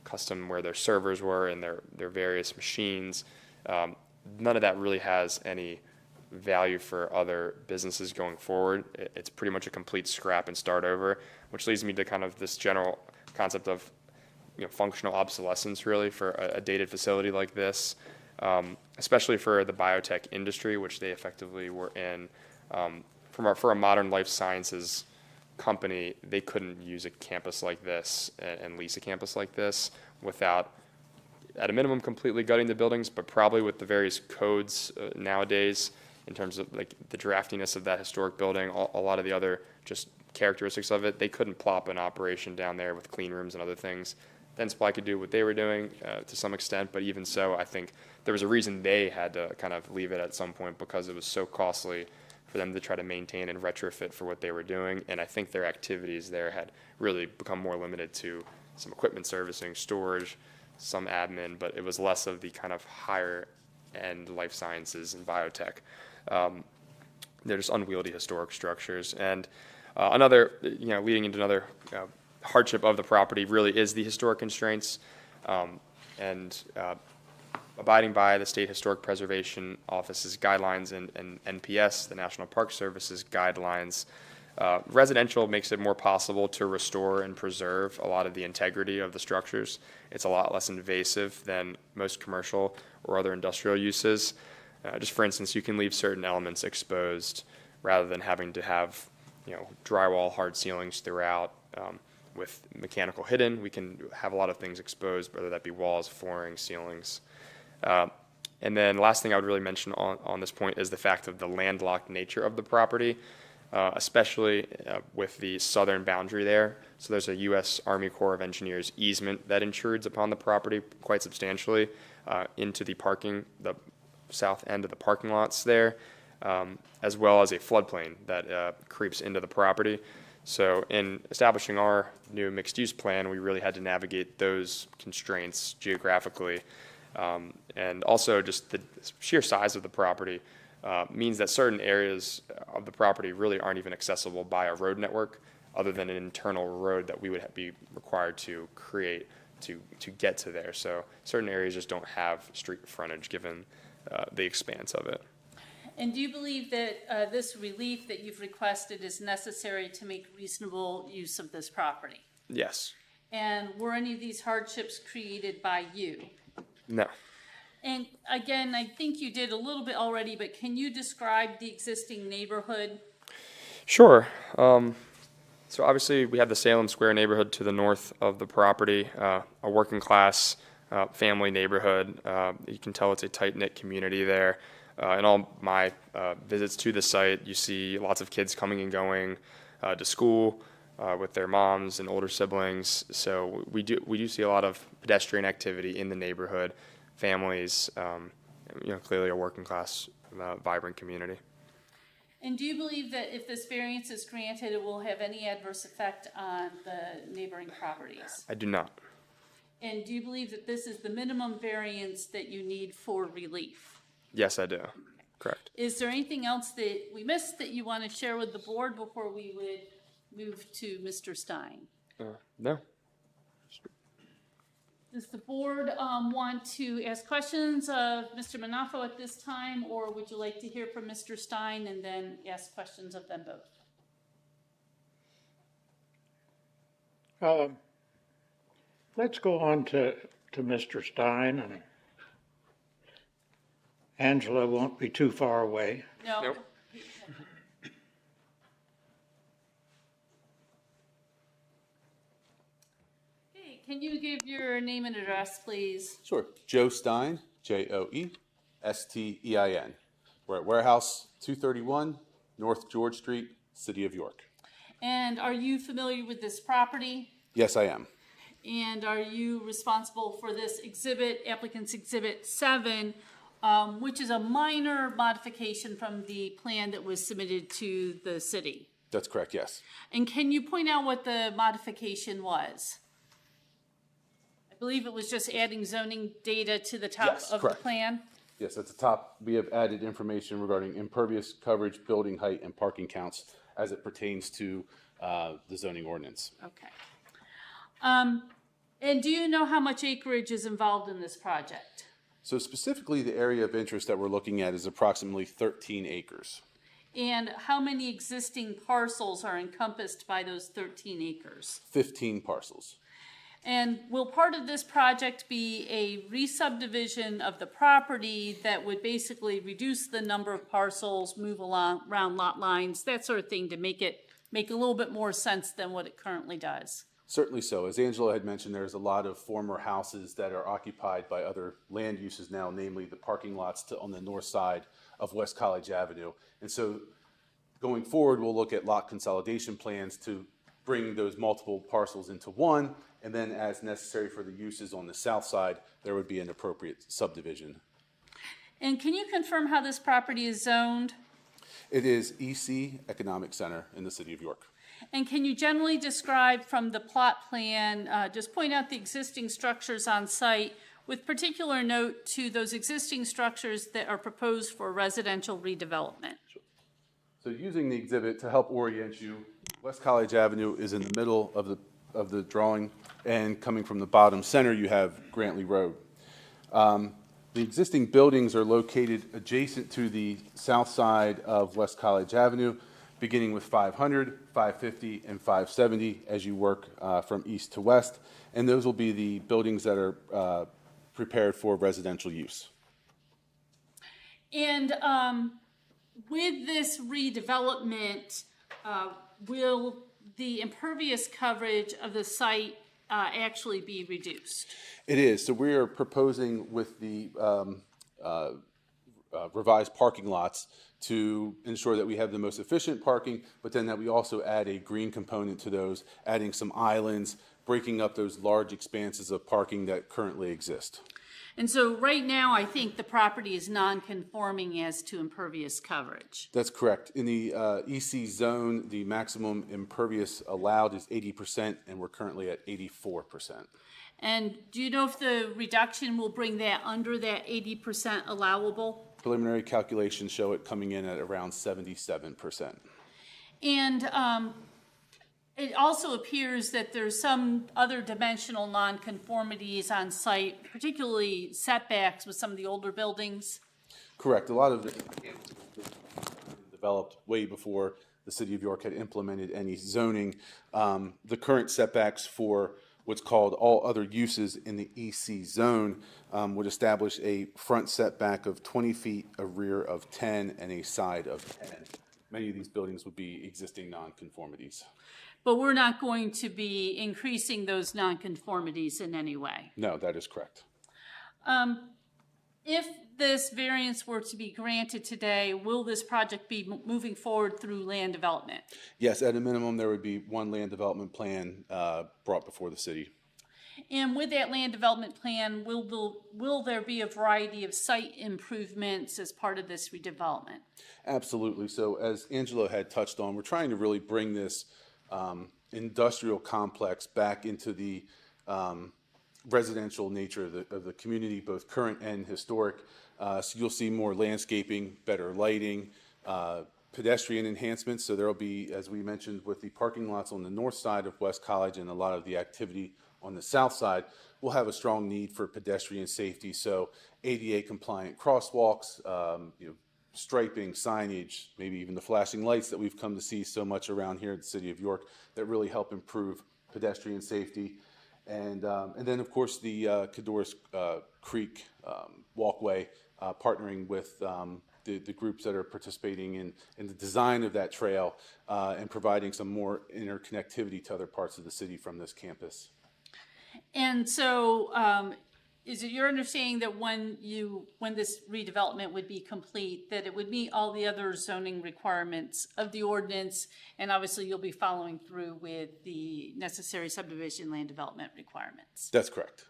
custom where their servers were and their various machines, none of that really has any value for other businesses going forward. It's pretty much a complete scrap and start over, which leads me to kind of this general concept of functional obsolescence, really, for a dated facility like this, especially for the biotech industry, which they effectively were in. For a modern life sciences company, they couldn't use a campus like this and lease a campus like this without, at a minimum, completely gutting the buildings, but probably with the various codes nowadays in terms of like the draftiness of that historic building, a lot of the other just characteristics of it, they couldn't plop an operation down there with clean rooms and other things. Dentsply could do what they were doing to some extent, but even so, I think there was a reason they had to kind of leave it at some point, because it was so costly for them to try to maintain and retrofit for what they were doing. And I think their activities there had really become more limited to some equipment servicing, storage, some admin, but it was less of the kind of higher end life sciences and biotech. They're just unwieldy historic structures. And leading into another hardship of the property really is the historic constraints, and abiding by the State Historic Preservation Office's guidelines and NPS, the National Park Service's guidelines. Residential makes it more possible to restore and preserve a lot of the integrity of the structures. It's a lot less invasive than most commercial or other industrial uses. Just for instance, you can leave certain elements exposed rather than having to have drywall hard ceilings throughout. With mechanical hidden, we can have a lot of things exposed, whether that be walls, flooring, ceilings. And then last thing I would really mention on this point is the fact of the landlocked nature of the property, especially with the southern boundary there. So there's a U.S. Army Corps of Engineers easement that intrudes upon the property quite substantially into the south end of the parking lots there, as well as a floodplain that creeps into the property. So in establishing our new mixed-use plan, we really had to navigate those constraints geographically. And also just the sheer size of the property means that certain areas of the property really aren't even accessible by a road network other than an internal road that we would be required to create to get to there. So certain areas just don't have street frontage given the expanse of it. And do you believe that this relief that you've requested is necessary to make reasonable use of this property? Yes. And were any of these hardships created by you? No. And again, I think you did a little bit already, but can you describe the existing neighborhood? Sure. So obviously we have the Salem Square neighborhood to the north of the property, a working class family neighborhood. You can tell it's a tight-knit community there. In all my visits to the site, you see lots of kids coming and going to school, with their moms and older siblings. So we do see a lot of pedestrian activity in the neighborhood, families, clearly a working class, vibrant community. And do you believe that if this variance is granted, it will have any adverse effect on the neighboring properties? I do not. And do you believe that this is the minimum variance that you need for relief? Yes, I do. Correct. Is there anything else that we missed that you want to share with the board before we would move to Mr. Stein? No. Does the board want to ask questions of Mr. Manafo at this time, or would you like to hear from Mr. Stein and then ask questions of them both? Let's go on to Mr. Stein, and Angela won't be too far away. No? Nope. Okay, can you give your name and address, please? Sure. Joe Stein, Joe-Stein. We're at Warehouse 231, North George Street, City of York. And are you familiar with this property? Yes, I am. And are you responsible for this exhibit, applicant's exhibit 7, which is a minor modification from the plan that was submitted to the city? That's correct, yes. And can you point out what the modification was? I believe it was just adding zoning data to the top Yes, of correct. the plan. Yes, at the top, we have added information regarding impervious coverage, building height, and parking counts as it pertains to the zoning ordinance. Okay. And do you know how much acreage is involved in this project? So specifically, the area of interest that we're looking at is approximately 13 acres. And how many existing parcels are encompassed by those 13 acres? 15 parcels. And will part of this project be a re-subdivision of the property that would basically reduce the number of parcels, move around lot lines, that sort of thing, to make a little bit more sense than what it currently does? Certainly so. As Angela had mentioned, there's a lot of former houses that are occupied by other land uses now, namely the parking lots on the north side of West College Avenue. And so going forward, we'll look at lot consolidation plans to bring those multiple parcels into one, and then as necessary for the uses on the south side, there would be an appropriate subdivision. And can you confirm how this property is zoned? It is EC Economic Center in the City of York. And can you generally describe from the plot plan, just point out the existing structures on site, with particular note to those existing structures that are proposed for residential redevelopment? So using the exhibit to help orient you, West College Avenue is in the middle of the drawing, and coming from the bottom center, you have Grantley Road. The existing buildings are located adjacent to the south side of West College Avenue, beginning with 500, 550, and 570 as you work from east to west. And those will be the buildings that are prepared for residential use. And with this redevelopment, will the impervious coverage of the site actually be reduced? It is. So we are proposing with the revised parking lots to ensure that we have the most efficient parking, but then that we also add a green component to those, adding some islands, breaking up those large expanses of parking that currently exist. And so right now, I think the property is non-conforming as to impervious coverage. That's correct. In the EC zone, the maximum impervious allowed is 80%, and we're currently at 84%. And do you know if the reduction will bring that under that 80% allowable? Preliminary calculations show it coming in at around 77%. And it also appears that there's some other dimensional nonconformities on site, particularly setbacks with some of the older buildings. Correct. A lot of this developed way before the City of York had implemented any zoning. The current setbacks for what's called all other uses in the EC zone would establish a front setback of 20 feet, a rear of 10, and a side of 10. Many of these buildings would be existing nonconformities. But we're not going to be increasing those nonconformities in any way. No, that is correct. if this variance were to be granted today, will this project be moving forward through land development? Yes, at a minimum, there would be one land development plan brought before the city. And with that land development plan, will there be a variety of site improvements as part of this redevelopment? Absolutely. So as Angelo had touched on, we're trying to really bring this industrial complex back into the residential nature of the community, both current and historic. So you'll see more landscaping, better lighting, pedestrian enhancements. So there will be, as we mentioned, with the parking lots on the north side of West College and a lot of the activity on the south side, we'll have a strong need for pedestrian safety. So ADA compliant crosswalks, striping, signage, maybe even the flashing lights that we've come to see so much around here at the city of York that really help improve pedestrian safety. And then, of course, the Codorus Creek walkway, partnering with the groups that are participating in the design of that trail and providing some more interconnectivity to other parts of the city from this campus. And so, is it your understanding that when this redevelopment would be complete, that it would meet all the other zoning requirements of the ordinance, and obviously you'll be following through with the necessary subdivision land development requirements? That's correct.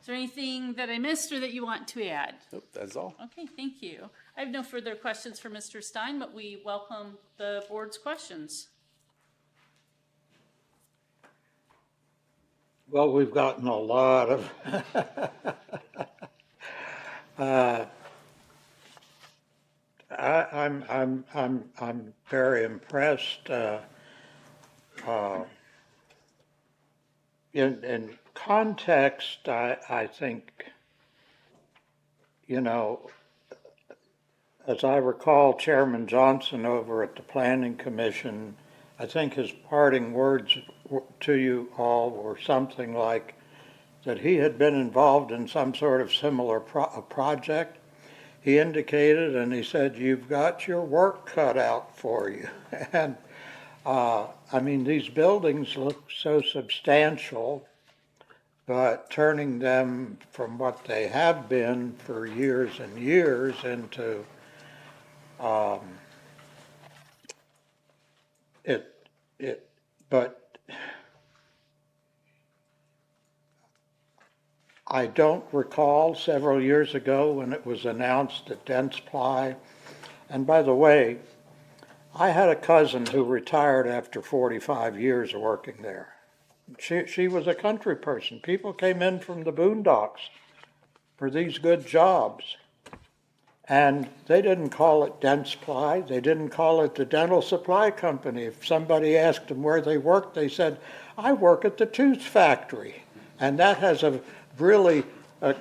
Is there anything that I missed or that you want to add? Nope, that's all. Okay, thank you. I have no further questions for Mr. Stein, but we welcome the board's questions. Well, we've gotten a lot of I'm very impressed. In context, I think, as I recall, Chairman Johnson over at the Planning Commission, I think his parting words to you all were something like that he had been involved in some sort of similar project. He indicated, and he said, "You've got your work cut out for you." And I mean, these buildings look so substantial, but turning them from what they have been for years and years into but I don't recall several years ago when it was announced that Dentsply, and by the way, I had a cousin who retired after 45 years of working there. She was a country person. People came in from the boondocks for these good jobs. And they didn't call it Dentsply. They didn't call it the Dental Supply Company. If somebody asked them where they worked, they said, "I work at the tooth factory." And that has a really a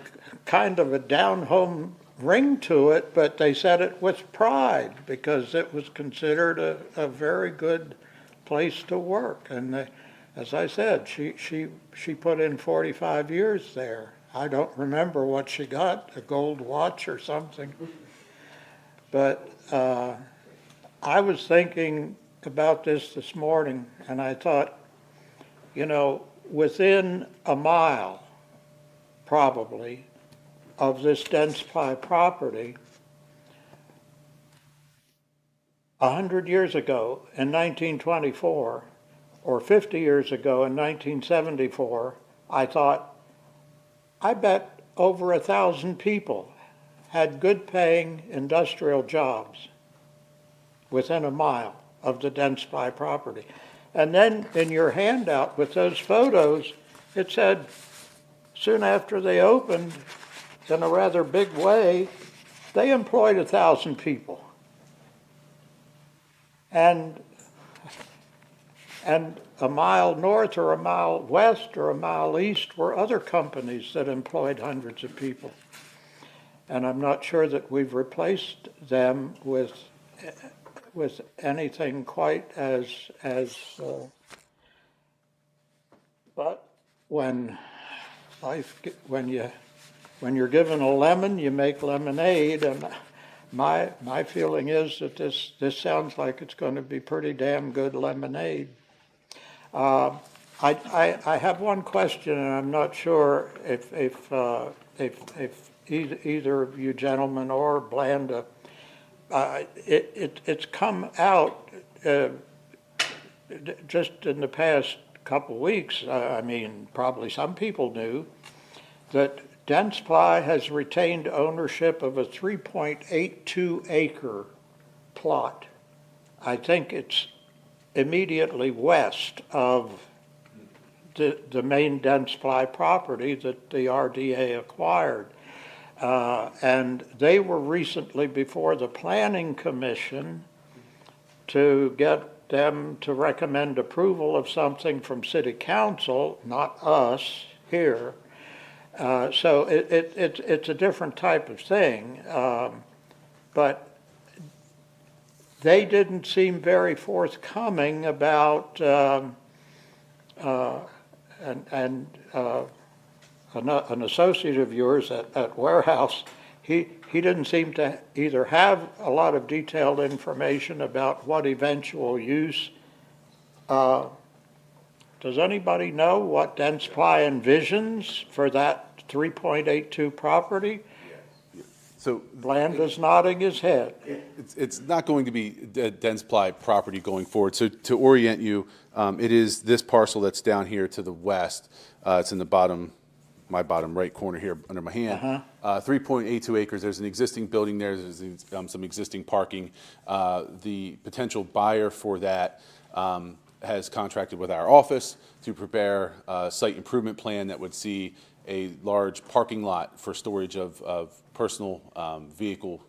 kind of a down-home ring to it, but they said it with pride because it was considered a very good place to work. And as I said, she put in 45 years there. I don't remember what she got, a gold watch or something. But I was thinking about this morning, and I thought, within a mile, probably, of this Dentsply property, 100 years ago in 1924, or 50 years ago in 1974, I thought, I bet over 1,000 people had good-paying industrial jobs within a mile of the Dentsply property. And then in your handout with those photos, it said soon after they opened, in a rather big way, they employed 1,000 people. And a mile north or a mile west or a mile east were other companies that employed hundreds of people. And I'm not sure that we've replaced them with anything quite as but when you're given a lemon, you make lemonade, and my feeling is that this sounds like it's going to be pretty damn good lemonade. I have one question, and I'm not sure if either of you gentlemen or Blanda, it's come out just in the past couple of weeks. I mean, probably some people knew that Dentsply has retained ownership of a 3.82 acre plot. I think it's immediately west of the main Dentsply property that the RDA acquired. And they were recently before the Planning Commission to get them to recommend approval of something from City Council, not us here. So it's a different type of thing. But they didn't seem very forthcoming about, an associate of yours at Warehouse, he didn't seem to either have a lot of detailed information about what eventual use. Does anybody know what Dentsply envisions for that 3.82 property? So Blanda's nodding his head. it's not going to be a Dentsply property going forward. So to orient you, it is this parcel that's down here to the west. It's in my bottom right corner here under my hand. 3.82 acres. There's an existing building there. There's some existing parking. The potential buyer for that has contracted with our office to prepare a site improvement plan that would see a large parking lot for storage of personal vehicle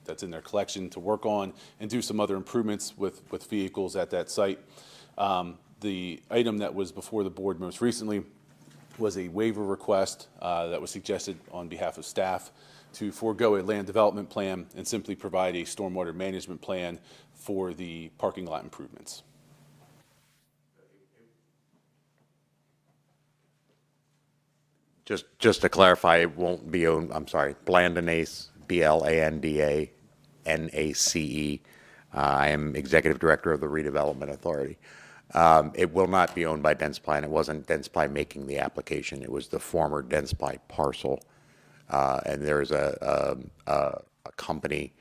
that's in their collection to work on and do some other improvements with vehicles at that site. The item that was before the board most recently was a waiver request that was suggested on behalf of staff to forego a land development plan and simply provide a stormwater management plan for the parking lot improvements. Just to clarify, it won't be owned, I'm sorry, Blandanace, Blandanace. I am Executive Director of the Redevelopment Authority. It will not be owned by Dentsply, and it wasn't Dentsply making the application. It was the former Dentsply parcel. And there's a company,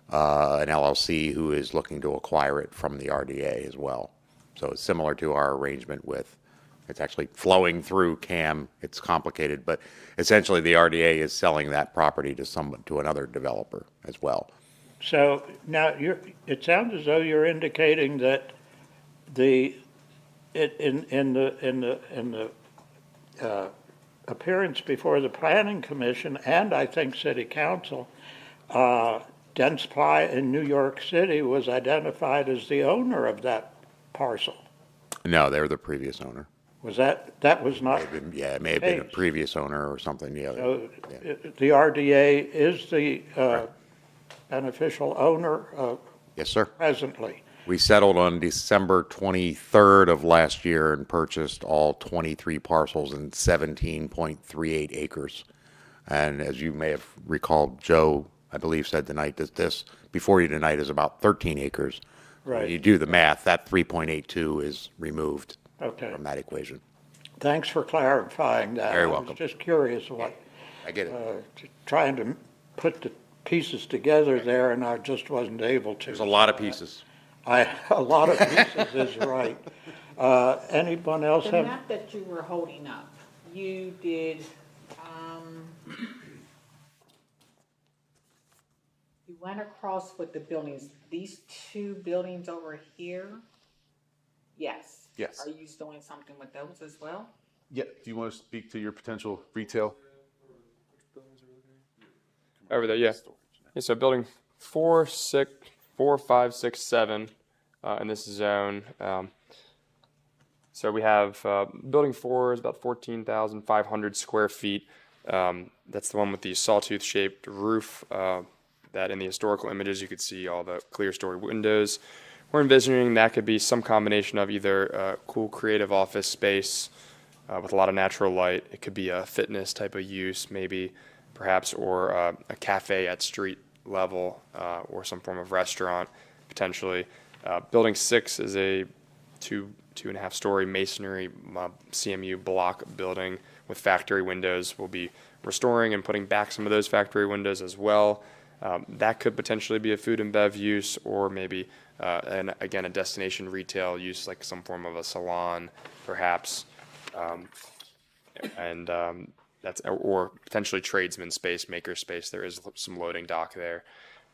an LLC, who is looking to acquire it from the RDA as well. So it's similar to our arrangement with, it's actually flowing through CAM. It's complicated, but essentially the RDA is selling that property to another developer as well. So now it sounds as though you're indicating that in the appearance before the Planning Commission and I think City Council, Dentsply in New York City was identified as the owner of that parcel. No, they're the previous owner. Was that was not? Yeah, it may have been a previous owner or something. Yeah. So the RDA is the beneficial owner Yes, sir. presently. We settled on December 23rd of last year and purchased all 23 parcels and 17.38 acres. And as you may have recalled, Joe, I believe, said tonight that this, before you tonight, is about 13 acres. Right. When you do the math, that 3.82 is removed Okay. from that equation. Thanks for clarifying that. Very I welcome. was just curious what, I get it. trying to put the pieces together there, and I just wasn't able to. There's a lot of pieces. A lot of pieces is right. Anyone else The have? map that you were holding up, you did, you went across with the buildings, these two buildings over here? Yes. Yes. Are you doing something with those as well? Yeah. Do you want to speak to your potential retail? Over there, yeah. Yeah, so building 4, 5, 6, 7 in this zone. So we have building 4 is about 14,500 square feet. That's the one with the sawtooth shaped roof that in the historical images you could see all the clear story windows. We're envisioning that could be some combination of either a cool creative office space with a lot of natural light. It could be a fitness type of use, maybe, perhaps, or a cafe at street level or some form of restaurant, potentially. Building 6 is a two and a half story masonry CMU block building with factory windows. We'll be restoring and putting back some of those factory windows as well. That could potentially be a food and bev use, or maybe, and again, a destination retail use, like some form of a salon, perhaps, that's, or potentially tradesman space, maker space. There is some loading dock there.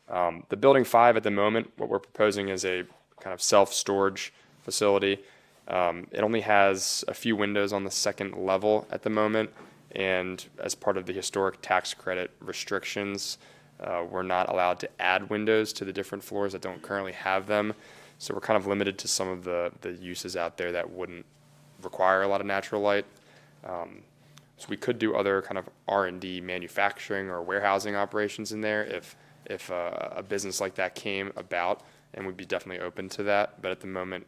The building 5 at the moment, what we're proposing is a kind of self-storage facility. It only has a few windows on the second level at the moment, and as part of the historic tax credit restrictions, we're not allowed to add windows to the different floors that don't currently have them. So we're kind of limited to some of the uses out there that wouldn't require a lot of natural light. So we could do other kind of R&D manufacturing or warehousing operations in there if a business like that came about, and we'd be definitely open to that. But at the moment,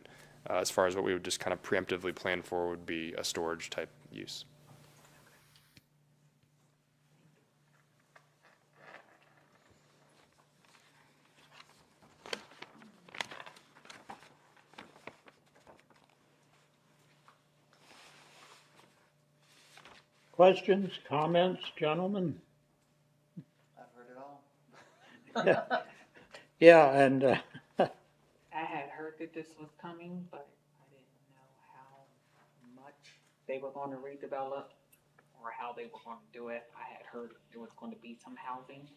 as far as what we would just kind of preemptively plan for would be a storage type use. Questions, comments, gentlemen? I've heard it all. Yeah, and I had heard that this was coming, but I didn't know how much they were going to redevelop or how they were going to do it. I had heard there was going to be some housing.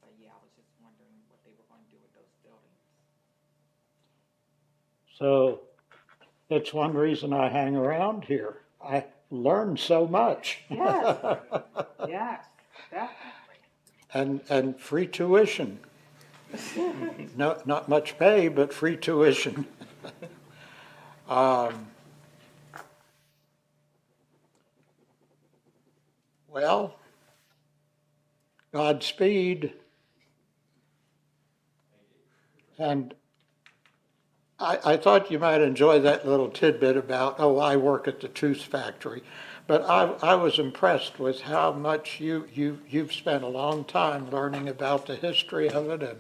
But yeah, I was just wondering what they were going to do with those buildings. so it's one reason I hang around here. I learned so much. Yes, yes, definitely. And free tuition. No, not much pay, but free tuition. Well, Godspeed. And I thought you might enjoy that little tidbit about, I work at the tooth factory. But I was impressed with how much you've spent a long time learning about the history of it,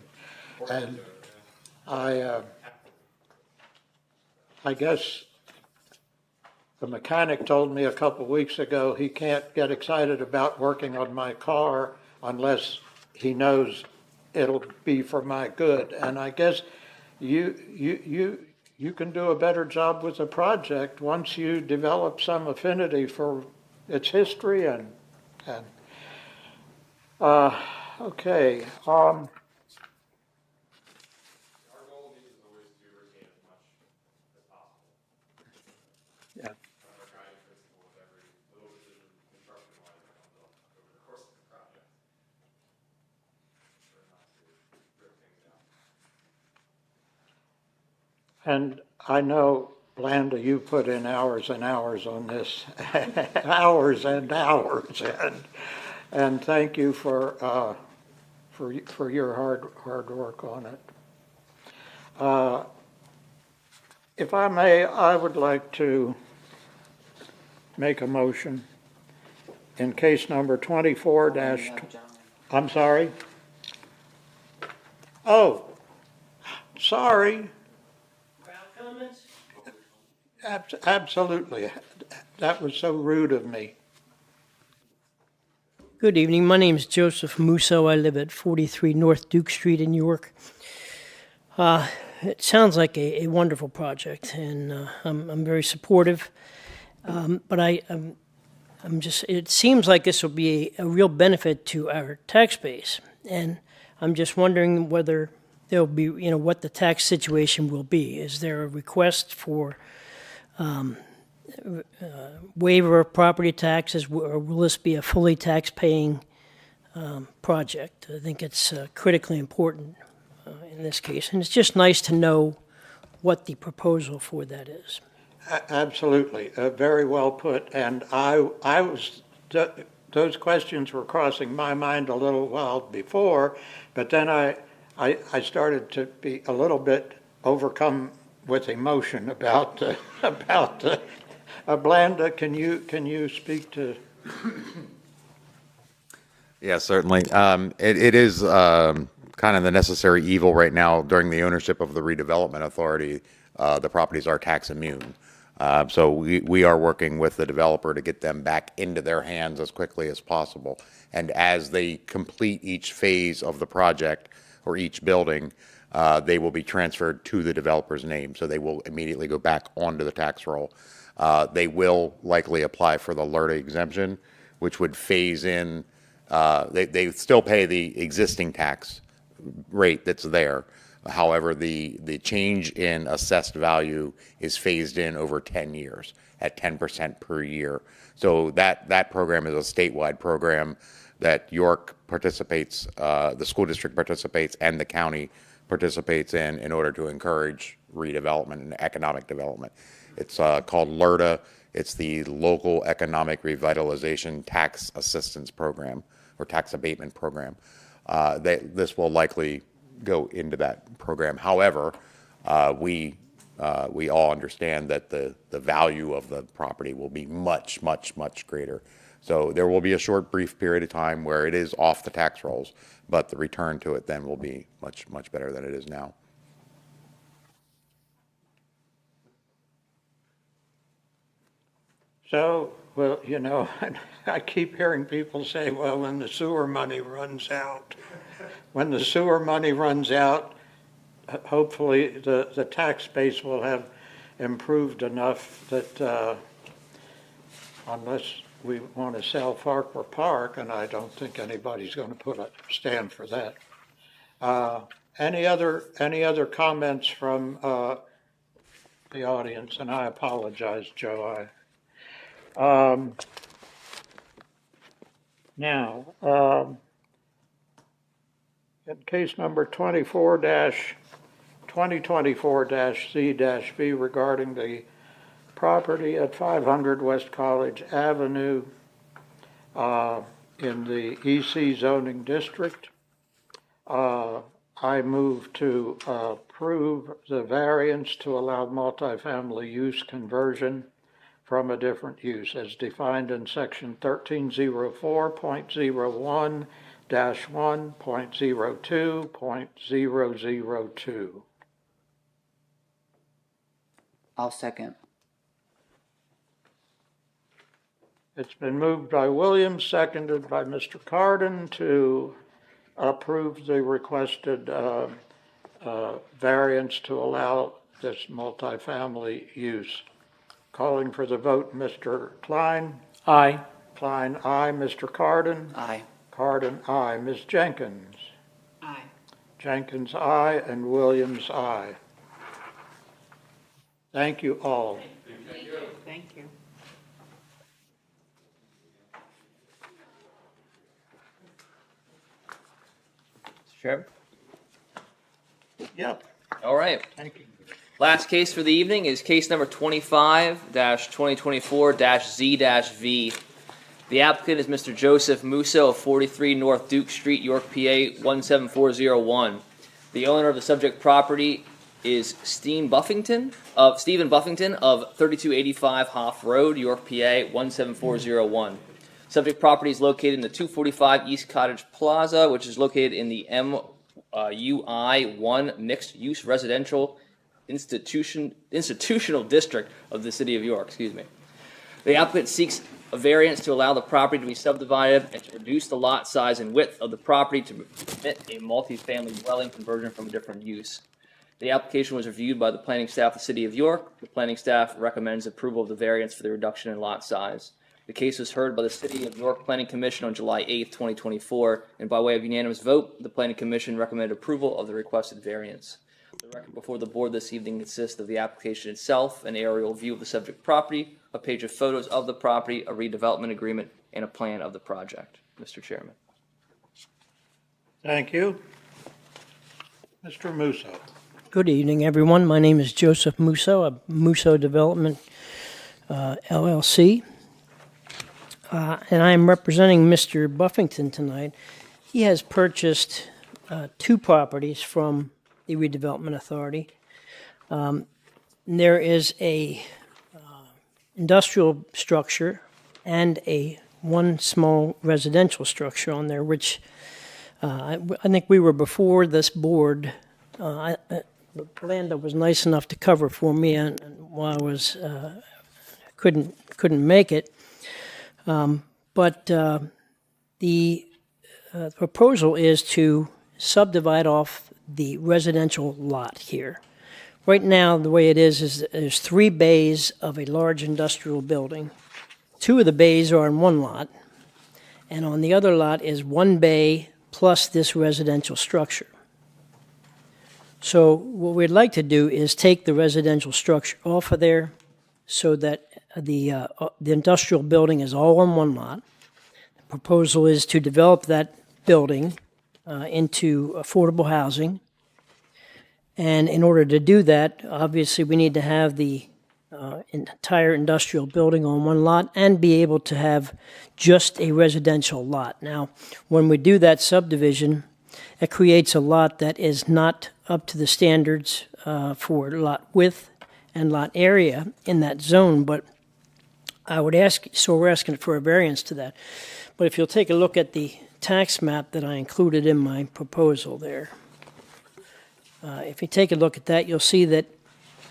and I guess the mechanic told me a couple of weeks ago he can't get excited about working on my car unless he knows it'll be for my good. And I guess you can do a better job with the project once you develop some affinity for its history and okay. Our goal is always to retain as much as possible. Yeah. Our guiding principle with every little decision construction-wise that comes up over the course of the project. Try not to rip things out. And I know, Blanda, you put in hours and hours on this, hours and hours, and thank you for your hard work on it. If I may, I would like to make a motion in case number 24 dash. I'm sorry. Oh, sorry. Absolutely. That was so rude of me. Good evening. My name is Joseph Musso. I live at 43 North Duke Street in York. It sounds like a wonderful project, and I'm very supportive. But I'm just, it seems like this will be a real benefit to our tax base. And I'm just wondering whether there'll be, what the tax situation will be. Is there a request for waiver of property taxes, or will this be a fully tax-paying project? I think it's critically important in this case, and it's just nice to know what the proposal for that is. Absolutely, very well put. And I was those questions were crossing my mind a little while before, but then I started to be a little bit overcome with emotion about Blanda. Can you speak to? Yeah, certainly. It is kind of the necessary evil right now during the ownership of the redevelopment authority. The properties are tax immune. So we are working with the developer to get them back into their hands as quickly as possible. And as they complete each phase of the project or each building, they will be transferred to the developer's name. So they will immediately go back onto the tax roll. They will likely apply for the LERTA exemption, which would phase in, they still pay the existing tax rate that's there. However, the change in assessed value is phased in over 10 years at 10% per year. So that program is a statewide program that York participates, the school district participates, and the county participates in order to encourage redevelopment and economic development. It's called LERTA. It's the Local Economic Revitalization Tax Assistance Program or Tax Abatement Program. This will likely go into that program. However, we all understand that the value of the property will be much, much, much greater. So there will be a short, brief period of time where it is off the tax rolls, but the return to it then will be much, much better than it is now. So, well, you know, I keep hearing people say, well, when the sewer money runs out. When the sewer money runs out, hopefully the tax base will have improved enough that unless we want to sell Farquhar Park, and I don't think anybody's going to put a stand for that. Any other comments from the audience? And I apologize, Joe. Now, in case number 2024-C-B regarding the property at 500 West College Avenue in the EC zoning district, I move to approve the variance to allow multifamily use conversion from a different use as defined in section 1304.01-1.02.002. I'll second. It's been moved by Williams, seconded by Mr. Carden to approve the requested variance to allow this multifamily use. Calling for the vote, Mr. Klein. Aye. Klein, aye. Mr. Carden. Aye. Carden, aye. Ms. Jenkins. Aye. Jenkins, aye. And Williams, aye. Thank you all. Thank you. Chair? Yep. All right. Thank you. Last case for the evening is case number 25-2024-Z-V. The applicant is Mr. Joseph Musso of 43 North Duke Street, York, PA 17401. The owner of the subject property is Stephen Buffington of 3285 Hoff Road, York, PA 17401. Subject property is located in the 245 East Cottage Plaza, which is located in the MUI 1 Mixed Use Residential Institutional District of the City of York. Excuse me. The applicant seeks a variance to allow the property to be subdivided and to reduce the lot size and width of the property to permit a multifamily dwelling conversion from a different use. The application was reviewed by the planning staff of the City of York. The planning staff recommends approval of the variance for the reduction in lot size. The case was heard by the City of York Planning Commission on July 8, 2024, and by way of unanimous vote, the Planning Commission recommended approval of the requested variance. The record before the board this evening consists of the application itself, an aerial view of the subject property, a page of photos of the property, a redevelopment agreement, and a plan of the project. Mr. Chairman. Thank you. Mr. Musso. Good evening, everyone. My name is Joseph Musso of Musso Development LLC. And I am representing Mr. Buffington tonight. He has purchased two properties from the Redevelopment Authority. There is a industrial structure and one small residential structure on there, which I think we were before this board. Landa was nice enough to cover for me, and while I was couldn't make it. But the proposal is to subdivide off the residential lot here. Right now, the way it is there's 3 bays of a large industrial building. 2 of the bays are in one lot, and on the other lot is 1 bay plus this residential structure. So what we'd like to do is take the residential structure off of there so that the industrial building is all on one lot. The proposal is to develop that building into affordable housing. And in order to do that, obviously, we need to have the entire industrial building on one lot and be able to have just a residential lot. Now, when we do that subdivision, it creates a lot that is not up to the standards for lot width and lot area in that zone, but I would ask, so we're asking for a variance to that. But if you'll take a look at the tax map that I included in my proposal there, if you take a look at that, you'll see that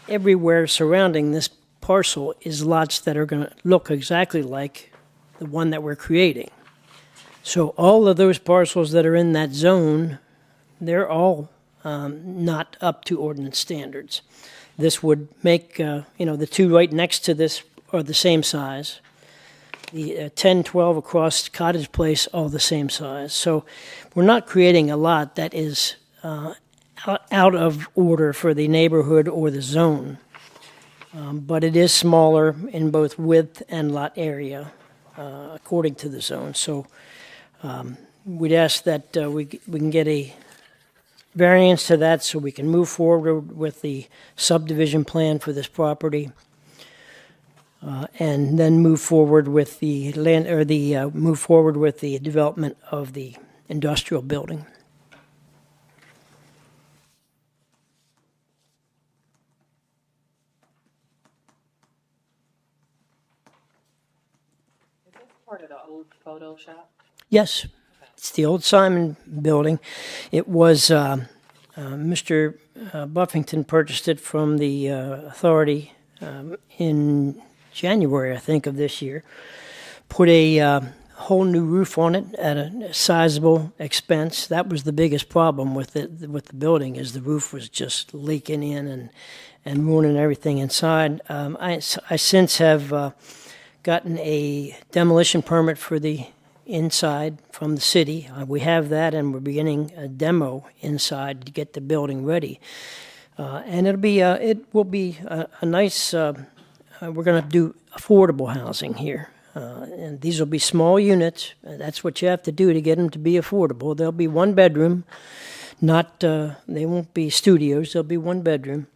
everywhere surrounding this parcel is lots that are going to look exactly like the one that we're creating. So all of those parcels that are in that zone, they're all not up to ordinance standards. This would make, the 2 right next to this are the same size. The 10, 12 across Cottage Place, all the same size. So we're not creating a lot that is out of order for the neighborhood or the zone. But it is smaller in both width and lot area, according to the zone. So we'd ask that we can get a variance to that so we can move forward with the subdivision plan for this property, and then move forward with the development of the industrial building. Is this part of the old photo shop? Yes, it's the old Simon building. It was Mr. Buffington purchased it from the authority in January, I think, of this year. Put a whole new roof on it at a sizable expense. That was the biggest problem with the building, is the roof was just leaking in and ruining everything inside. I since have gotten a demolition permit for the inside from the city. We have that, and we're beginning a demo inside to get the building ready. And it will be a nice. We're going to do affordable housing here, and these will be small units. That's what you have to do to get them to be affordable. They'll be 1 bedroom, not. They won't be studios. They'll be 1 bedroom.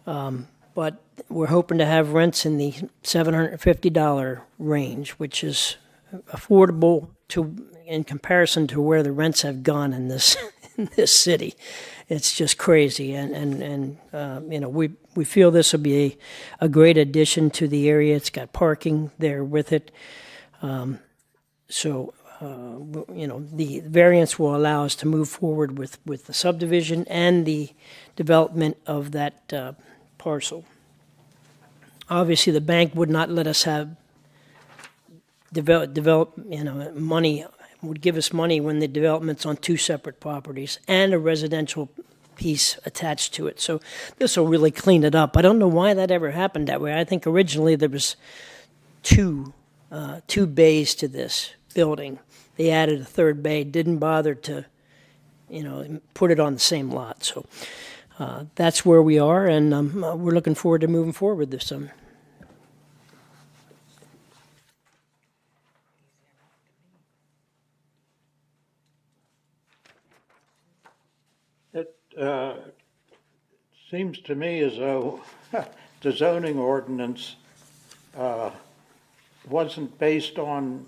But we're hoping to have rents in the $750 range, which is affordable in comparison to where the rents have gone in this city. It's just crazy, and we feel this will be a great addition to the area. It's got parking there with it, so the variance will allow us to move forward with the subdivision and the development of that parcel. Obviously, the bank would not let us have develop money, would give us money when the development's on 2 separate properties and a residential piece attached to it. So this will really clean it up. I don't know why that ever happened that way. I think originally there was two bays to this building. They added a 3rd bay, didn't bother to, put it on the same lot. So that's where we are, and we're looking forward to moving forward with this. It seems to me as though the zoning ordinance wasn't based on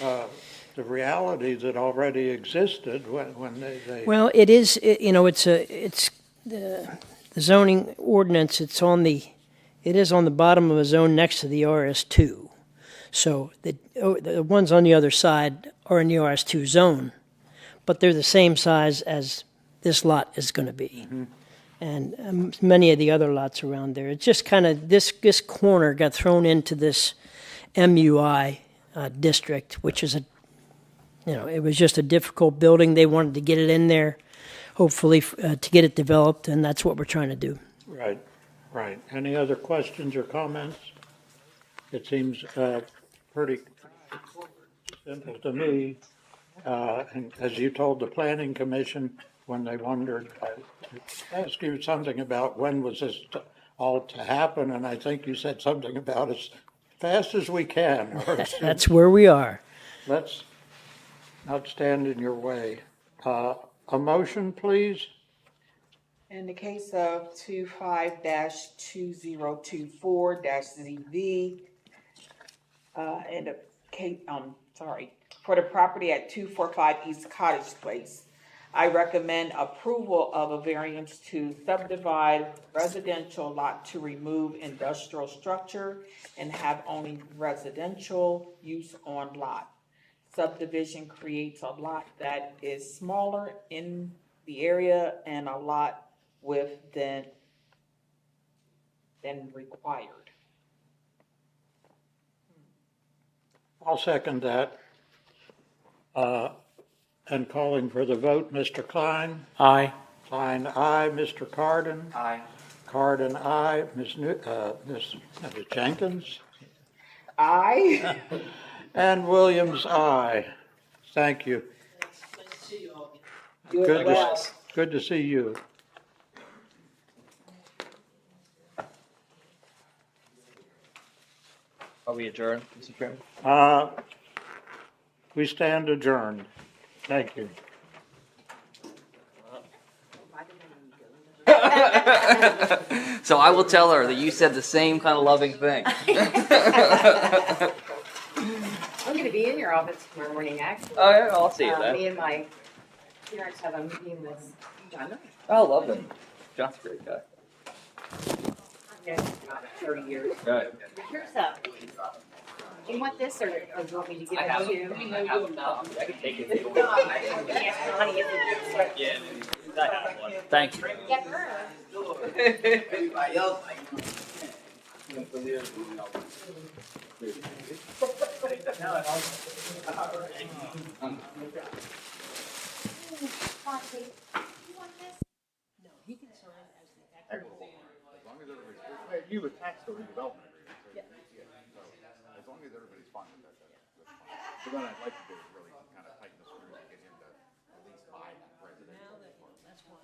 the reality that already existed when they. Well, it is. It's the zoning ordinance. It is on the bottom of a zone next to the RS2. So the ones on the other side are in the RS2 zone, but they're the same size as this lot is going to be. and many of the other lots around there. It's just kind of, this corner got thrown into this MUI district, which is it was just a difficult building. They wanted to get it in there, hopefully to get it developed, and that's what we're trying to do. Right, right. Any other questions or comments? It seems pretty simple to me. And as you told the planning commission when they wondered, I asked you something about when was this all to happen, and I think you said something about as fast as we can. That's where we are. Let's not stand in your way. A motion, please? In the case of 25-2024-ZV, in the case, for the property at 245 East Cottage Place, I recommend approval of a variance to subdivide residential lot to remove industrial structure and have only residential use on lot. Subdivision creates a lot that is smaller in the area and a lot with than required. I'll second that. And calling for the vote, Mr. Klein? Aye. Klein, aye. Mr. Carden? Aye. Carden, aye. Ms. Jenkins? Aye. And Williams, aye. Thank you. You as well. Good to see you. Are we adjourned, Mr. Chairman? We stand adjourned. Thank you. So I will tell her that you said the same kind of loving thing. I'm going to be in your office tomorrow morning, actually. Oh, yeah, I'll see you Me then. and my parents have a meeting with John. Oh, lovely. John's a great guy. I've known him about 30 years. Right. Here's up. Do you want this, or do you want me to give it to you? I can take it. Yes, honey, if it's- Yeah, I have one. Thank you. Get her. Everybody else, You attach the redevelopment agreement. Yeah. So as long as everybody's fine with that, that's fine. But then I'd like to do is really kind of tighten the screws and get him to